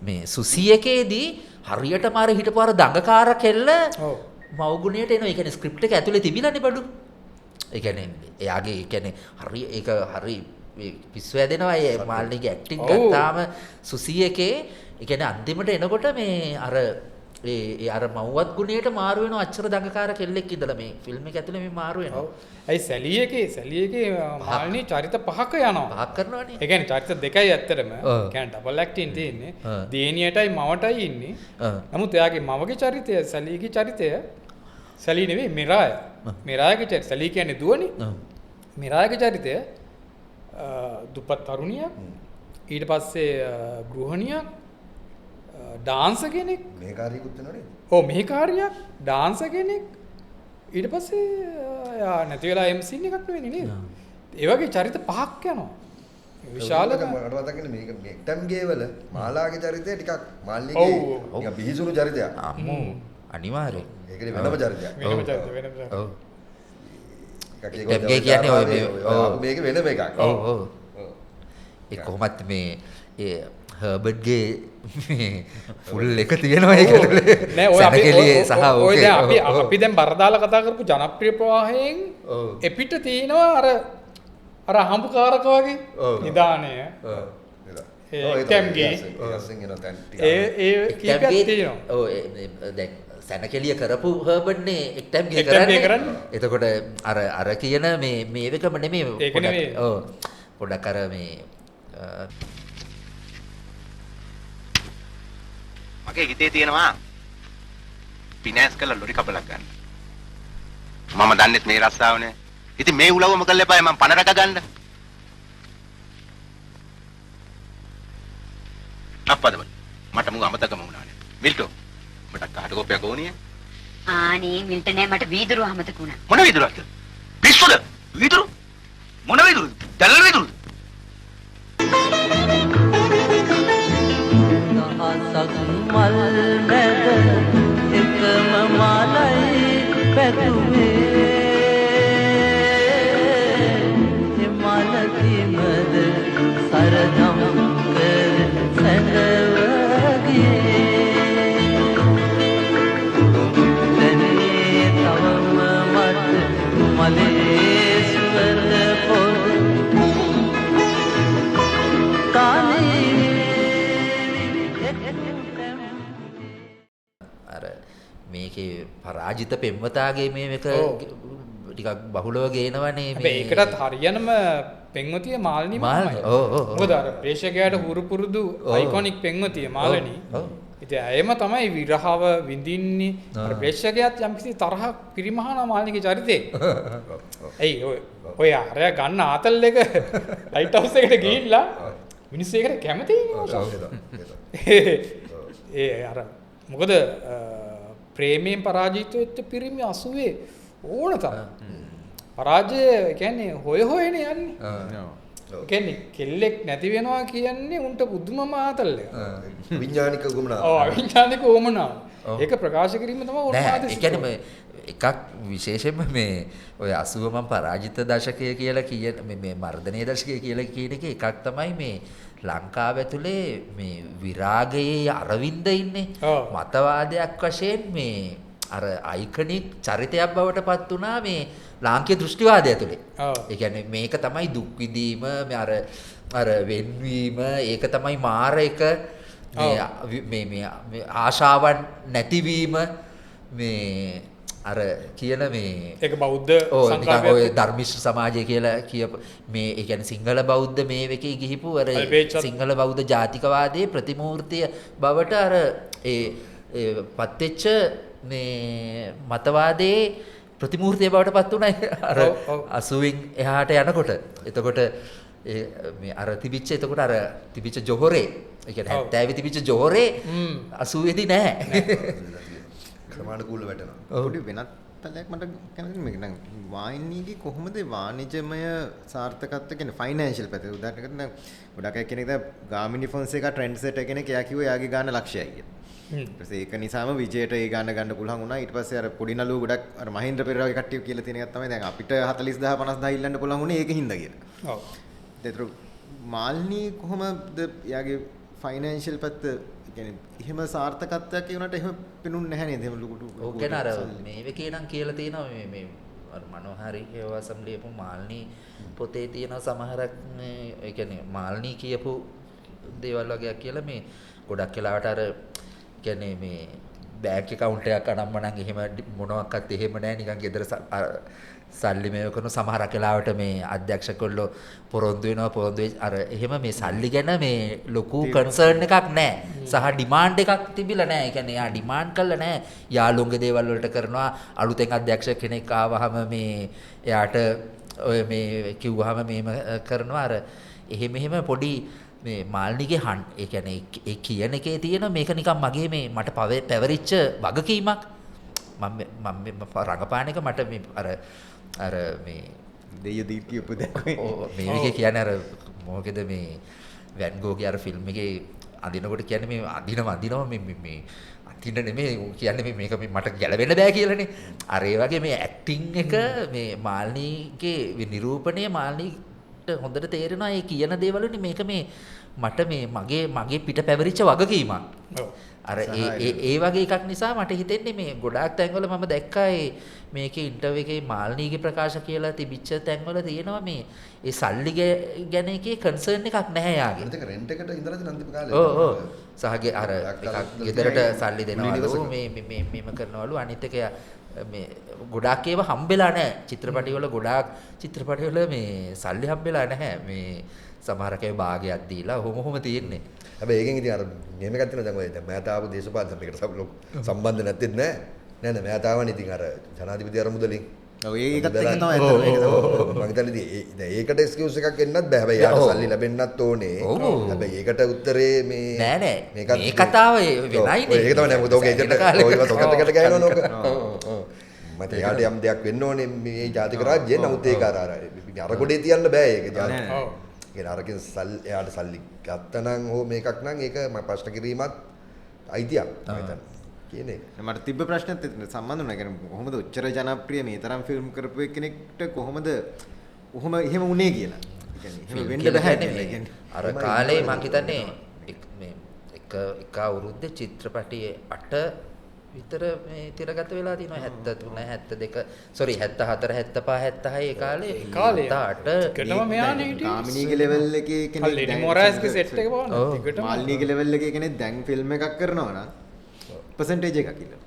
මේ සුසීයකේදී හරියටම අර හිටපු අර දඟකාර කෙල්ල මව් ගුණයට එනවා. ඒ කියන්නේ ස්ක්‍රිප්ට් එක ඇතුලේ තිබිලානේ බඩු. ඒ කියන්නේ එයාගේ ඒ කියන්නේ හරි පිස්සු ඇදෙනවා ඒ මාල්නීගේ ඇක්ටිං ගත්තාම සුසීයකේ ඒ කියන්නේ අන්තිමට එනකොට මේ අර ඒ අර මව්වත් ගුණයට මාරු වෙනවා අච්චර දඟකාර කෙල්ලෙක් ඉඳලා මේ ෆිල්ම් එක ඇතුලේ මේ මාරු වෙනවා. ඇයි සැලියකේ මාල්නී චරිත පහක යනවා. පහක් කරනවානේ. ඒ කියන්නේ චරිත දෙකයි ඇත්තටම. ඒ කියන්නේ ඩබල් ඇක්ටින් තියෙන්නේ. දේනියටයි මවටයි ඉන්නේ. නමුත් එයාගේ මවගේ චරිතය සැලියගේ චරිතය සැලි නෙවෙයි මිරාය. මිරායගේ චරිතය සැලි කියන්නේ දුවනේ. මිරායගේ චරිතය දුප්පත් තරුණියක්. ඊට පස්සේ ගෘහණියක්. ඩාන්ස කෙනෙක් මේකාරියකුත් වෙනව නේද? ඔව් මේකාරියක් ඩාන්ස කෙනෙක් ඊට පස්සේ යා නැති වෙලා MC එකක් නෙවෙයි නේද? ඒ වගේ චරිත පහක් යනවා. විශාල මට මතකනේ මේක එක්ටම්ගේ වල මාලාගේ චරිතය ටිකක් මාල්නීගේ නිකන් බිහිසුණු චරිතයක්. අම්මෝ අනිවාර්යෙන්. ඒකනේ වෙනම චරිතයක්. වෙනම චරිතයක්. ඔව්. එක්ටම්ගේ කියන්නේ ඔය මේක වෙනම එකක්. ඔව් ඔව්. ඒ කොහොමත් මේ ඒ හර්බර්ට්ගේ ෆුල් එක තියෙනවා ඒක ඇතුලේ. නෑ ඔය අපි දැන් අපි දැන් බරදාලා කතා කරපු ජනප්‍රිය ප්‍රවාහයෙන් එපිට තියෙනවා අර හම්බුකාරක වගේ නිදානය. එක්ටම්ගේ ඒ කීපයක් තියෙනවා. ඔව් දැන් සැනකෙලිය කරපු හර්බර්ට්නේ එක්ටම්ගේ කරන්නේ. එතකොට අර කියන මේ එකම නෙමෙයි. ඒක නෙමෙයි. ඔව් පොඩක් අර මේ මගේ හිතේ තියෙනවා ෆිනෑන්ස් කරලා ලොරි කපලක් ගන්න. මම දන්නෙත් මේ රස්සාවනේ. ඉතින් මේ උලවම කළා එපා මම පණ රක ගන්න. අප්පදම මට මුග අමතකම වුණානේ. මිල්ටෝ මට කාට කොපියක් ඕනිය? ආනේ මිල්ට නෑ මට වීදුරු අමතක වුණා. මොන වීදුරුවක්ද? පිස්සුද? වීදුරු? මොන වීදුරුද? දැල්ල වීදුරුද? මල් මැද එකම මලයි පැතුමේ මල කිමද සරදම් කර සැඟවගේ දැනේ තවම මට මලේ ස්වර පොද මේකේ පරාජිත පෙම්වතාගේ මේ එක ටිකක් බහුලව ගේනවනේ මේ. ඒකටත් හරියනම පෙම්වතිය මාල්නී මාල්නී. මොකද අර ප්‍රේක්ෂකයාට හුරු පුරුදු අයිකොනික් පෙම්වතිය මාල්නී. ඉතින් එයම තමයි විරහව විඳින්නේ. අර ප්‍රේක්ෂකයාත් යම්කිසි තරහක් පිරිමහන මාල්නීගේ චරිතේ. එයි ඔය අරයා ගන්න ආතල් එක ලයිට් හවුස් එකට ගිහිල්ලා මිනිස්සු ඒකට කැමති ඒ අර මොකද ප්‍රේමයෙන් පරාජිත වෙච්ච පිරිමි 80 ඕන තරම් පරාජය කියන්නේ හොය හොයනේ යන්නේ. ඒ කියන්නේ කෙල්ලෙක් නැති වෙනවා කියන්නේ උන්ට පුදුමම ආතල් එක. විඥානික උමනාව. ඔව් විඥානික උමනාව. ඒක ප්‍රකාශ කිරීම තමයි උන් ආදේශ. ඒ කියන්නේ එකක් විශේෂයෙන්ම මේ ඔය 80 මම පරාජිත දශකය කියලා කියන මේ මර්ධනීය දශකය කියලා කියන එකේ එකක් තමයි මේ ලංකාව ඇතුලේ මේ විරාගයේ අරවින්ද ඉන්නේ. මතවාදයක් වශයෙන් මේ අර අයිකනික් චරිතයක් බවට පත් වුණා මේ ලාංකීය දෘෂ්ටිවාදය ඇතුලේ. ඒ කියන්නේ මේක තමයි දුක් විඳීම මේ අර වෙන්වීම ඒක තමයි මාර එක මේ ආශාවන් නැතිවීම මේ අර කියන මේ ඒක බෞද්ධ සංකල්පය ඔය ධර්මිෂ්ඨ සමාජය කියලා කියප මේ ඒ කියන්නේ සිංහල බෞද්ධ මේ වෙකේ ගිහිපු අර සිංහල බෞද්ධ ජාතිකවාදයේ ප්‍රතිමූර්තිය බවට අර ඒ පත්වෙච්ච මේ මතවාදයේ ප්‍රතිමූර්තිය බවට පත් වුණා අර 80න් එහාට යනකොට. එතකොට මේ අර තිබිච්ච ජොහරේ ඒ කියන්නේ 70 තිබිච්ච ජොහරේ 80 දී නැහැ. ක්‍රමානුකූල වැටෙනවා. පොඩි වෙනත් තලයක් මට කැමති මේක නම් වාහිනියගේ කොහොමද වාණිජමය සාර්ථකත්වය කියන්නේ ෆයිනෑන්ෂල් පැත්තේ උදාහරණයකට දැන් ගොඩක් අය කියන එක දැන් ගාමිණි ෆොන්සේකා ට්‍රෙන්ඩ් සෙටර් කෙනෙක් එයා කිව්වා එයාගේ ගාන ලක්ෂයයි කියලා. ඊට පස්සේ ඒක නිසාම විජේට ඒ ගාන ගන්න පුළුවන් වුණා. ඊට පස්සේ අර පොඩි නළුව ගොඩක් අර මහේන්ද්‍ර පෙරේරාගේ කට්ටිය කියලා තියෙන එක තමයි දැන් අපිට 40000 50000 ඉල්ලන්න පුළුවන් වුණේ ඒකින්ද කියලා. ඔව්. ඒතර මාල්නී කොහොමද එයාගේ ෆයිනෑන්ෂල් පැත්ත කියන්නේ එහෙම සාර්ථකත්වයක් ඒ වුණාට එහෙම පෙනුන්නේ නැහැ නේද? එහෙම ලොකුට. ඔව් කියන අර මේ එකේ නම් කියලා තියෙනවා මේ අර මනෝහරි හේවාසම් ලියපු මාල්නී පොතේ තියෙන සමහරක් ඒ කියන්නේ මාල්නී කියපු දේවල් වගේක් කියලා මේ ගොඩක් වෙලාවට අර කියන්නේ මේ බෑන්ක් account එකක් අනම්මනම් එහෙම මොනවාක්වත් එහෙම නැහැ නිකන් ගෙදර සල්ලි මේව කරන සමහරක් වෙලාවට මේ අධ්‍යක්ෂකවරු පොරොන්දු වෙනවා අර එහෙම මේ සල්ලි ගැන මේ ලොකු කන්සර්න් එකක් නැහැ සහ ඩිමාන්ඩ් එකක් තිබිලා නැහැ. ඒ කියන්නේ යා ඩිමාන්ඩ් කළා නැහැ. යාළුවන්ගේ දේවල් වලට කරනවා අලුතෙන් අධ්‍යක්ෂක කෙනෙක් ආවහම මේ එයාට ඔය මේ කිව්වහම මේම කරනවා අර එහෙම පොඩි මේ මාල්නිගේ ඒ කියන්නේ ඒ කියන එකේ තියෙන මේක නිකන් මගේ මේ මට පැවරිච්ච වගකීමක් මම රඟපාන එක මට මේ අර මේ දෙයියෝ දීප් කියපු දැක්කේ මේකේ කියන්නේ අර මොකද මේ වැන් ගෝගේ අර ෆිල්ම් එකේ අඳිනකොට කියන්නේ මේ අඳිනවා මේ අඳින්න නෙමෙයි කියන්නේ මේක මට ගැලවෙන්න බෑ කියලානේ. අර ඒ වගේ මේ ඇක්ටිං එක මේ මාල්නිගේ නිරූපණය මාල්නිට හොඳට තේරෙනවා. ඒ කියන දේවල් වලින් මේක මේ මට මේ මගේ පිට පැවරිච්ච වගකීමක්. අර ඒ වගේ එකක් නිසා මට හිතෙන්නේ මේ ගොඩාක් තැන්වල මම දැක්කා මේකේ ඉන්ටර්විව් එකේ මාල්නීගේ ප්‍රකාශ කියලා තිබිච්ච තැන්වල තියෙනවා මේ ඒ සල්ලි ගැන එකේ කන්සර්න් එකක් නැහැ යාගේ. ඒක රෙන්ට් එකට ඉඳලාද නන්දිම කාලේ. ඔව්. සහගේ අර එකක් ගෙදරට සල්ලි දෙනවලු මේම කරනවලු අනිත් එක මේ ගොඩාක් ඒවා හම්බෙලා නැහැ. චිත්‍රපටිවල ගොඩාක් චිත්‍රපටිවල මේ සල්ලි හම්බෙලා නැහැ. මේ සමහරක ඒ භාගයක් දීලා ඔහොම තියෙන්නේ. හැබැයි ඒකෙන් ඉතින් අර මෙහෙම එකක් තියෙනවා දැන් ඔය දැන් මෑත ආපු දේශපාලන මේකට සම්බන්ධ නැත්තේ නෑ මෑත ආවනේ ඉතින් අර ජනාධිපති අරමුදලින්. ඔව් ඒකත් එක තමයි ඇත්තම. මම හිතන්නේ දැන් ඒකට එක්ස්කියුස් එකක් එන්නත් බෑ. හැබැයි යාට සල්ලි ලැබෙන්නත් ඕනේ. හැබැයි ඒකට උත්තරේ මේ නෑ මේ කතාව වෙනයිනේ. ඒක තමයි නෑ මොකද ඔක ඒකට ඔයව සොකටකට ගහනවා නෝක. මට යාට යම් දෙයක් වෙන්න ඕනේ මේ ජාතික රාජ්‍යයෙන්. නමුත් ඒක අර ගොඩේ තියන්න බෑ ඒක ජාතික. ඔව්. ඒ අරකින් එයාට සල්ලි ගත්තනම් හෝ මේකක් නම් ඒක මම ප්‍රශ්න කිරීමත් අයිතියක් මම කියන එක. මට තිබ්බ ප්‍රශ්නත් සම්බන්ධ වුණා. කියන්නේ කොහොමද උච්චර ජනප්‍රිය මේ තරම් ෆිල්ම් කරපු කෙනෙක්ට කොහොමද එහෙම වුණේ කියලා. ඒ කියන්නේ එහෙම වෙන්න බෑ කියන්නේ. අර කාලේ මම හිතන්නේ මේ එක අවුරුද්දේ චිත්‍රපටියේ 8 විතර මේ තිරගත වෙලා තියෙනවා 73 72 sorry 74 75 76 ඒ කාලේ 78 මෙයානේ හිටියේ ගාමිණීගේ ලෙවල් එකේ කෙනෙක් ලෙනි මොරාස්ගේ සෙට් එක බලන්න ටිකටම මාල්නීගේ ලෙවල් එකේ කෙනෙක් දැන් ෆිල්ම් එකක් කරනවා නම් පර්සන්ටේජ් එකක් කියලා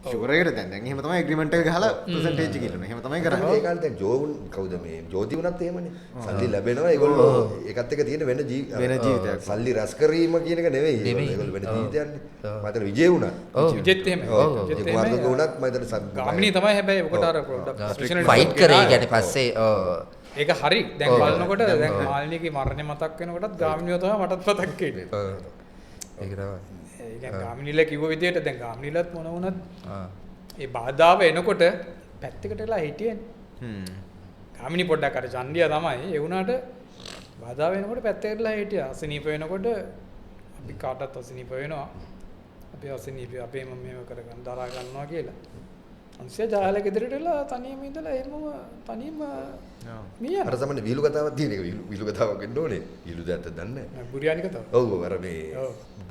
ෂුගර් එකට දැන් එහෙම තමයි ඇග්‍රීමන්ට් එක ගහලා පර්සන්ටේජ් එක කියනවා. එහෙම තමයි කරන්නේ. ඒ කාලේ දැන් ජෝන් කවුද මේ ජෝති වුණත් එහෙමනේ. සල්ලි ලැබෙනවා ඒගොල්ලෝ ඒකත් එක්ක තියෙන වෙන ජීවිතයක්. සල්ලි රැස් කිරීම කියන එක නෙවෙයි. ඒගොල්ලෝ වෙන ජීවිතයක්නේ. මම හිතන විජේ වුණා. විජෙත් එහෙම. විජෙත් එහෙම. වුණත් මම හිතන ගාමිණී තමයි හැබැයි ඔකට අර ප්‍රොෆෙෂනල් ෆයිට් කරේ කියන්නේ පස්සේ ඒක හරි. දැන් බලනකොට දැන් මාල්නීගේ මරණය මතක් වෙනකොටත් ගාමිණීව තමයි මටත් මතක් වෙන්නේ. ඒක තමයි. ගාමිණීල කිව්ව විදිහට දැන් ගාමිණීලත් මොන වුණත් ඒ බාධාව එනකොට පැත්තකට වෙලා හිටියනේ. ගාමිණී පොඩ්ඩක් අර චන්දියා තමයි. ඒ වුණාට බාධාව එනකොට පැත්තකට වෙලා හිටියා. අසනීප වෙනකොට අපි කාටත් අසනීප වෙනවා. අපි අසනීප අපේම මේව කරගන්න දරා ගන්නවා කියලා. අන්සිය ජාල ගෙදරට වෙලා තනියම ඉඳලා එහෙමම තනියම මිය. අර සමනේ විහිළු කතාවක් තියෙන එක විහිළු කතාවක් වෙන්න ඕනේ. විහිළුද ඇත්ත දන්නේ නැහැ. බුරියානි කතාව. ඔව් අර මේ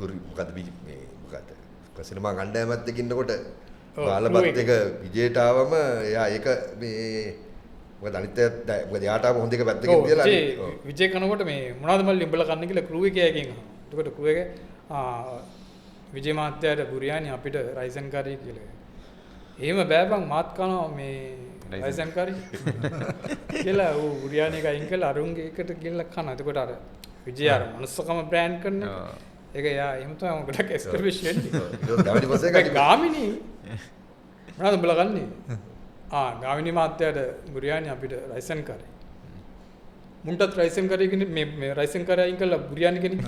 මොකද්ද මේ මොකද්ද සිනමා කණ්ඩායමත් එක්ක ඉන්නකොට බාලපත් එක විජේට ආවම එයා ඒක මේ මොකද අනිත් මොකද යාට ආව හොඳ එක පැත්තකින් තියලා විජේ කනකොට මේ මොනවද මල්ලි උඹලා කන්න කියලා ක්‍රූ එකේ එකෙන් අහනවා. එතකොට ක්‍රූ එකේ විජේ මහත්තයාට බුරියානි අපිට රයිසන් කරේ කියලා. එහෙම බෑපන් මාත් කනවා මේ රයිසන් කරේ කියලා ඌ බුරියානි එක අයින් කළා අරුන්ගේ එකට ගිහලා කනවා. එතකොට අර විජේ අර මනුස්සකම බ්‍රෑන්ඩ් කරනවා. ඒක යා එහෙම තමයි ගොඩක් එක්ස්පෙරිමන්ට් ගාමිණී මොනවද උඹලා ගන්නේ? ගාමිණී මාත්‍යාට බුරියානි අපිට රයිසන් කරේ. මුන්ටත් රයිසන් කරේ කියන්නේ මේ රයිසන් කරේ අයින් කළා බුරියානි කෙනෙක්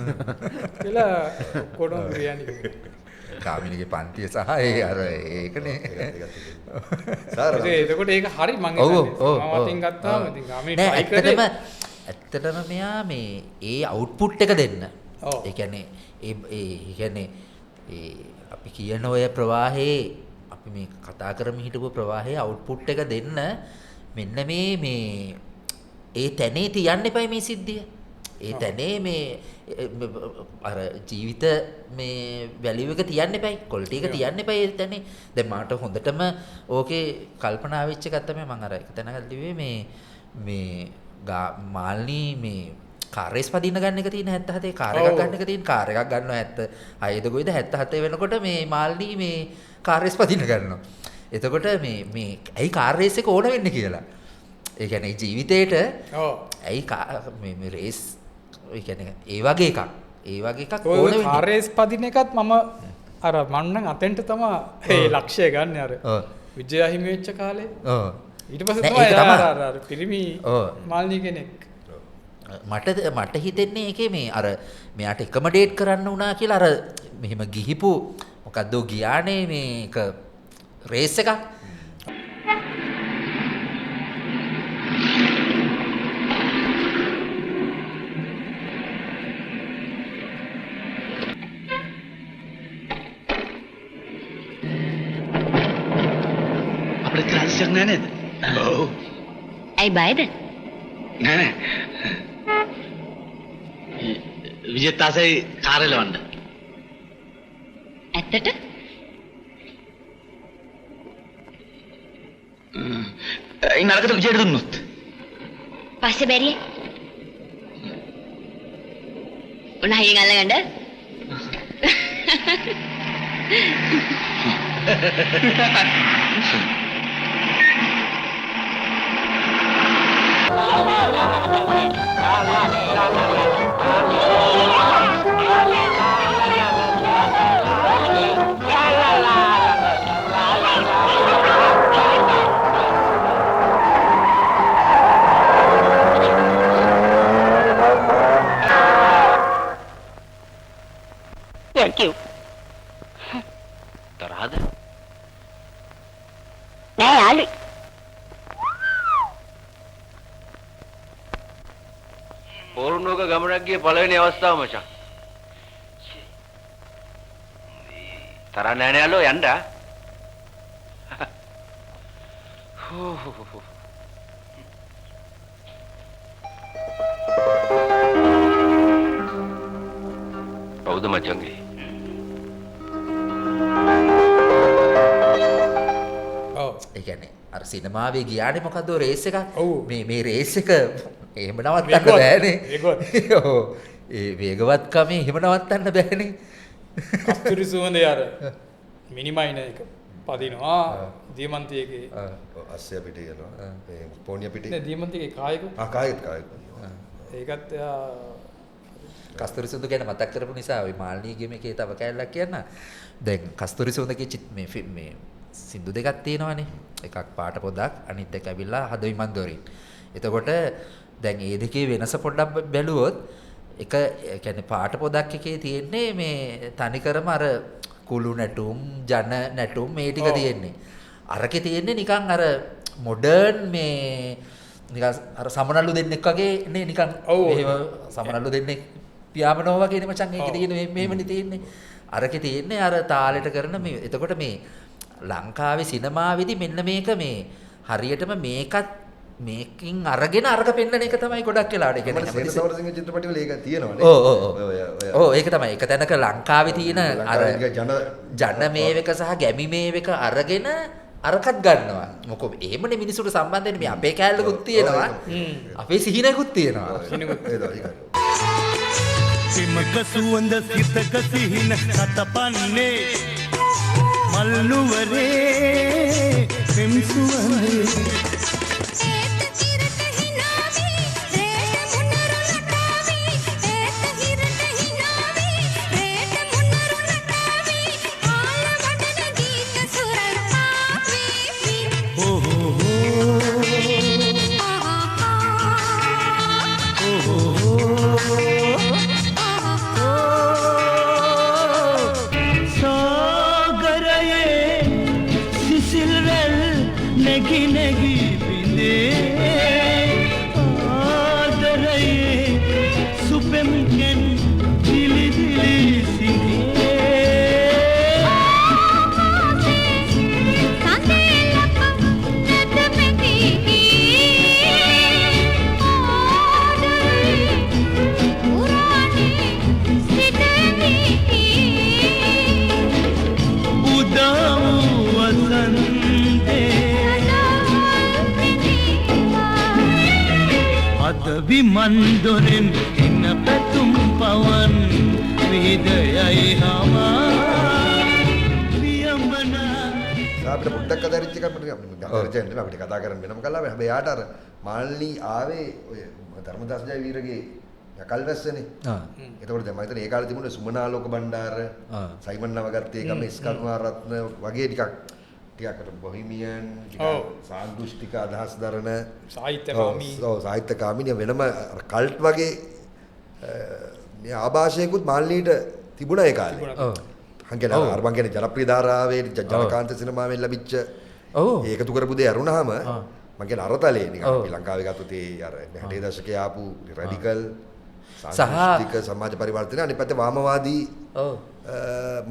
කියලා කොඩම් බුරියානි කෙනෙක්. ගාමිණීගේ පන්තිය සහ ඒ අර ඒකනේ. සාර එතකොට ඒක හරි මම මමටින් ගත්තාම ඉතින් ගාමිණී ට්‍රයි කරේ. ඇත්තටම මෙයා මේ ඒ අවුට්පුට් එක දෙන්න. ඒ කියන්නේ අපි කියන ඔය ප්‍රවාහයේ අපි මේ කතා කරමින් හිටපු ප්‍රවාහයේ අවුට්පුට් එක දෙන්න මෙන්න මේ ඒ තැනේ තියන්න එපයි මේ සිද්ධිය. ඒ තැනේ මේ අර ජීවිත මේ වැලියු එක තියන්න එපයි. ක්වොලිටි එක තියන්න එපයි ඒ තැනේ. දැන් මට හොඳටම ඕකේ කල්පනා වෙච්ච එකක් තමයි මම අර එක තැනක ලිව්වේ මේ මාල්නී මේ කාර් රේස් පදින්න ගන්න එක තියෙන 77 කාර් එකක් ගන්න එක තියෙන කාර් එකක් ගන්නවා 76ද කොයිද 77 වෙනකොට මේ මාල්නී මේ කාර් රේස් පදින්න ගන්නවා. එතකොට මේ ඇයි කාර් රේස් එක ඕන වෙන්නේ කියලා. ඒ කියන්නේ ජීවිතේට ඇයි මේ රේස් ඒ කියන්නේ ඒ වගේ එකක් ඕන වෙන්නේ. කාර් රේස් පදින එකත් මම අර මන්නම් අතෙන්ට තමයි ඒ ලක්ෂය ගන්න අර විජය හිමි වෙච්ච කාලේ. ඊට පස්සේ තමයි අර පිරිමි මාල්නී කෙනෙක් මට හිතෙන්නේ ඒකේ මේ අර මෙයාට එකමඩේට් කරන්න වුණා කියලා අර මෙහෙම ගිහිපු මොකද්ද ගියානේ මේක රේස් එකක්. අපිට ට්‍රාන්ස්ෆර් නෑ නේද? ඔව්. ඇයි බයද? නෑ විජේත් ආසයි කාර්ය ලවන්න. ඇත්තට? නරකට විජේට දුන්නොත්. පස්සේ බැරිය. උනාහියෙන් අල්ලගන්න. Thank you. තරහද? නෑ යාළුයි. පොරුණෝක ගමනක් ගිය පළවෙනි අවස්ථාව මචං. තරහ නෑ නේ යාළුවෝ යන්න. කවුද මචංගේ? ඒ කියන්නේ අර සිනමාවේ ගියානේ මොකද්ද රේස් එකක්. මේ රේස් එක එහෙම නවත්තන්න බෑනේ. ඔව්. ඒ වේගවත්කමේ එහෙම නවත්තන්න බෑනේ. කස්තුරි සුවඳේ අර මිනිමයින එක පදිනවා දියමන්තියගේ අස්සය පිටේ යනවා. මේ පෝනිය පිටේ. නේ දියමන්තියගේ කායක. කායක. ඒකත් කස්තුරි සුවඳ ගැන මතක් කරපු නිසා ওই මාල්නීගේ මේකේ තව කැලලක් කියන්න. දැන් කස්තුරි සුවඳගේ මේ සින්දු දෙකක් තියෙනවානේ. එකක් පාට පොදක් අනිත් එක ඇවිල්ලා හදවි මන්දෝරින්. එතකොට දැන් මේ දෙකේ වෙනස පොඩ්ඩක් බැලුවොත් එක කියන්නේ පාට පොදක් එකේ තියෙන්නේ මේ තනිකරම අර කුළු නැටුම් ජන නැටුම් මේ ටික තියෙන්නේ. අරකේ තියෙන්නේ නිකන් අර මොඩර්න් මේ නිකන් අර සමනල්ලු දෙන්නෙක් වගේ නේ නිකන් එහෙම සමනල්ලු දෙන්නෙක් පියාඹනවා වගේ නේ මචං ඒකේ තියෙන්නේ මේවනේ තියෙන්නේ. අරකේ තියෙන්නේ අර තාලෙට කරන මේ එතකොට මේ ලංකාවේ සිනමාවේදී මෙන්න මේක මේ හරියටම මේකින් අරගෙන අරක පෙන්නන එක තමයි ගොඩක් වෙලාවට කියන්නේ. සමරසිංහ චිත්‍රපටිවල ඒක තියෙනවානේ. ඔව් ඒක තමයි. එක තැනක ලංකාවේ තියෙන අර ජන මේවක සහ ගැමි මේවක අරගෙන අරකත් ගන්නවා. මොකද එහෙමනේ මිනිසුන්ට සම්බන්ධ වෙන්නේ මේ අපේ කැලලකුත් තියෙනවා. අපේ සිහිනකුත් තියෙනවා. සිමක සුවඳ සිතක සිහින සතපන්නේ මල් නුවරේ පෙම් සුවඳේ අද විමන්දොරෙන් එන පැතුම් පවන් විහිදයයි හමා අපිට පොඩ්ඩක් අදාරිච්ච එකක් අපිට අදාරිච්ච අපිට කතා කරන්න වෙනම කළා හැබැයි යාට අර මාල්නි ආවේ ඔය ධර්මදාස් ජයවීරගේ යකල්වැස්සනේ. එතකොට දැන් මම හිතන්නේ ඒ කාලේ තිබුණේ සුමනාලෝක බණ්ඩාර, සයිමන් නවගත්තේ ගම ස්කන්වාරත්න වගේ ටිකක් බොහිමියන්, සාන්දෘෂ්ටික අදහස් දරන සාහිත්‍යකාමී. ඔව් සාහිත්‍යකාමී වෙනම කල්ට් වගේ මේ ආభాෂයකුත් මාල්නිට තිබුණා ඒ කාලේ. හංගෙන අර මං කියන්නේ ජනප්‍රිය ධාරාවේ ජනකාන්ත සිනමාවෙන් ලැබිච්ච ඒකතු කරපු දේ අරුණාම මං කියන්නේ අරතලේ නිකන් ශ්‍රී ලංකාවේ ගත්තොත් ඒ අර 60 දශකයේ ආපු රැඩිකල් සාහිත්‍යික සමාජ පරිවර්තන අනිත් පැත්තේ වාමවාදී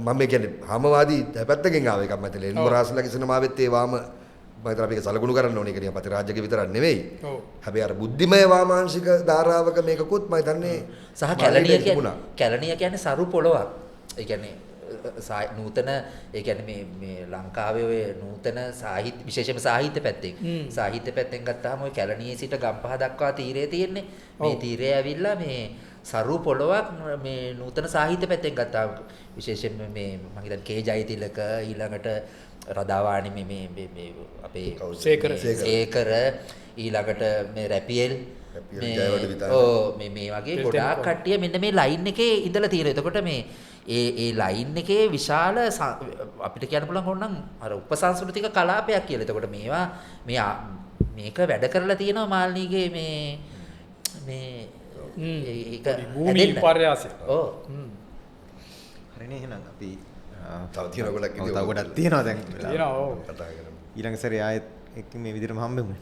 මම කියන්නේ වාමවාදී දෙපැත්තකින් ආව එකක් මම හිතන්නේ එල්මරාස්ලගේ සිනමාවෙත් ඒ වාම මම හිතලා මේක සලකුණු කරන්න ඕනේ කියන පති රාජ්‍යක විතරක් නෙවෙයි. හැබැයි අර බුද්ධිමය වාමාංශික ධාරාවක මේකකුත් මම හිතන්නේ සහ කැලණිය කියන්නේ සරු පොළොවක්. ඒ කියන්නේ නූතන ඒ කියන්නේ මේ ලංකාවේ ඔය නූතන සාහිත්‍ය විශේෂයෙන්ම සාහිත්‍ය පැත්තෙන් ගත්තාම ඔය කැලණියේ සිට ගම්පහ දක්වා තීරය තියෙන්නේ. මේ තීරය ඇවිල්ලා මේ සරු පොළොවක් මේ නූතන සාහිත්‍ය පැත්තෙන් ගත්තාම විශේෂයෙන්ම මේ මම හිතන්නේ කේ ජයතිලක ඊළඟට රදාවාණි මේ අපේ සේකර ඊළඟට මේ රැපියල් මේ වගේ ගොඩාක් කට්ටිය මෙන්න මේ ලයින් එකේ ඉඳලා තියෙනවා. එතකොට මේ ඒ ලයින් එකේ විශාල අපිට කියන්න පුළුවන් ඕනනම් අර උපසංස්කෘතික කලාපයක් කියලා. එතකොට මේවා මේක වැඩ කරලා තියෙනවා මාල්නීගේ මේ ඒක භූමි විපර්යාසය. ඔව්. හරිනේ එහෙනම් අපි තව තියෙන ගොඩක් තියෙනවා දැන්. තියෙනවා ඔව්. කතා කරමු. ඊළඟ සැරේ ආයෙත් එක්ක මේ විදිහටම හම්බෙමු.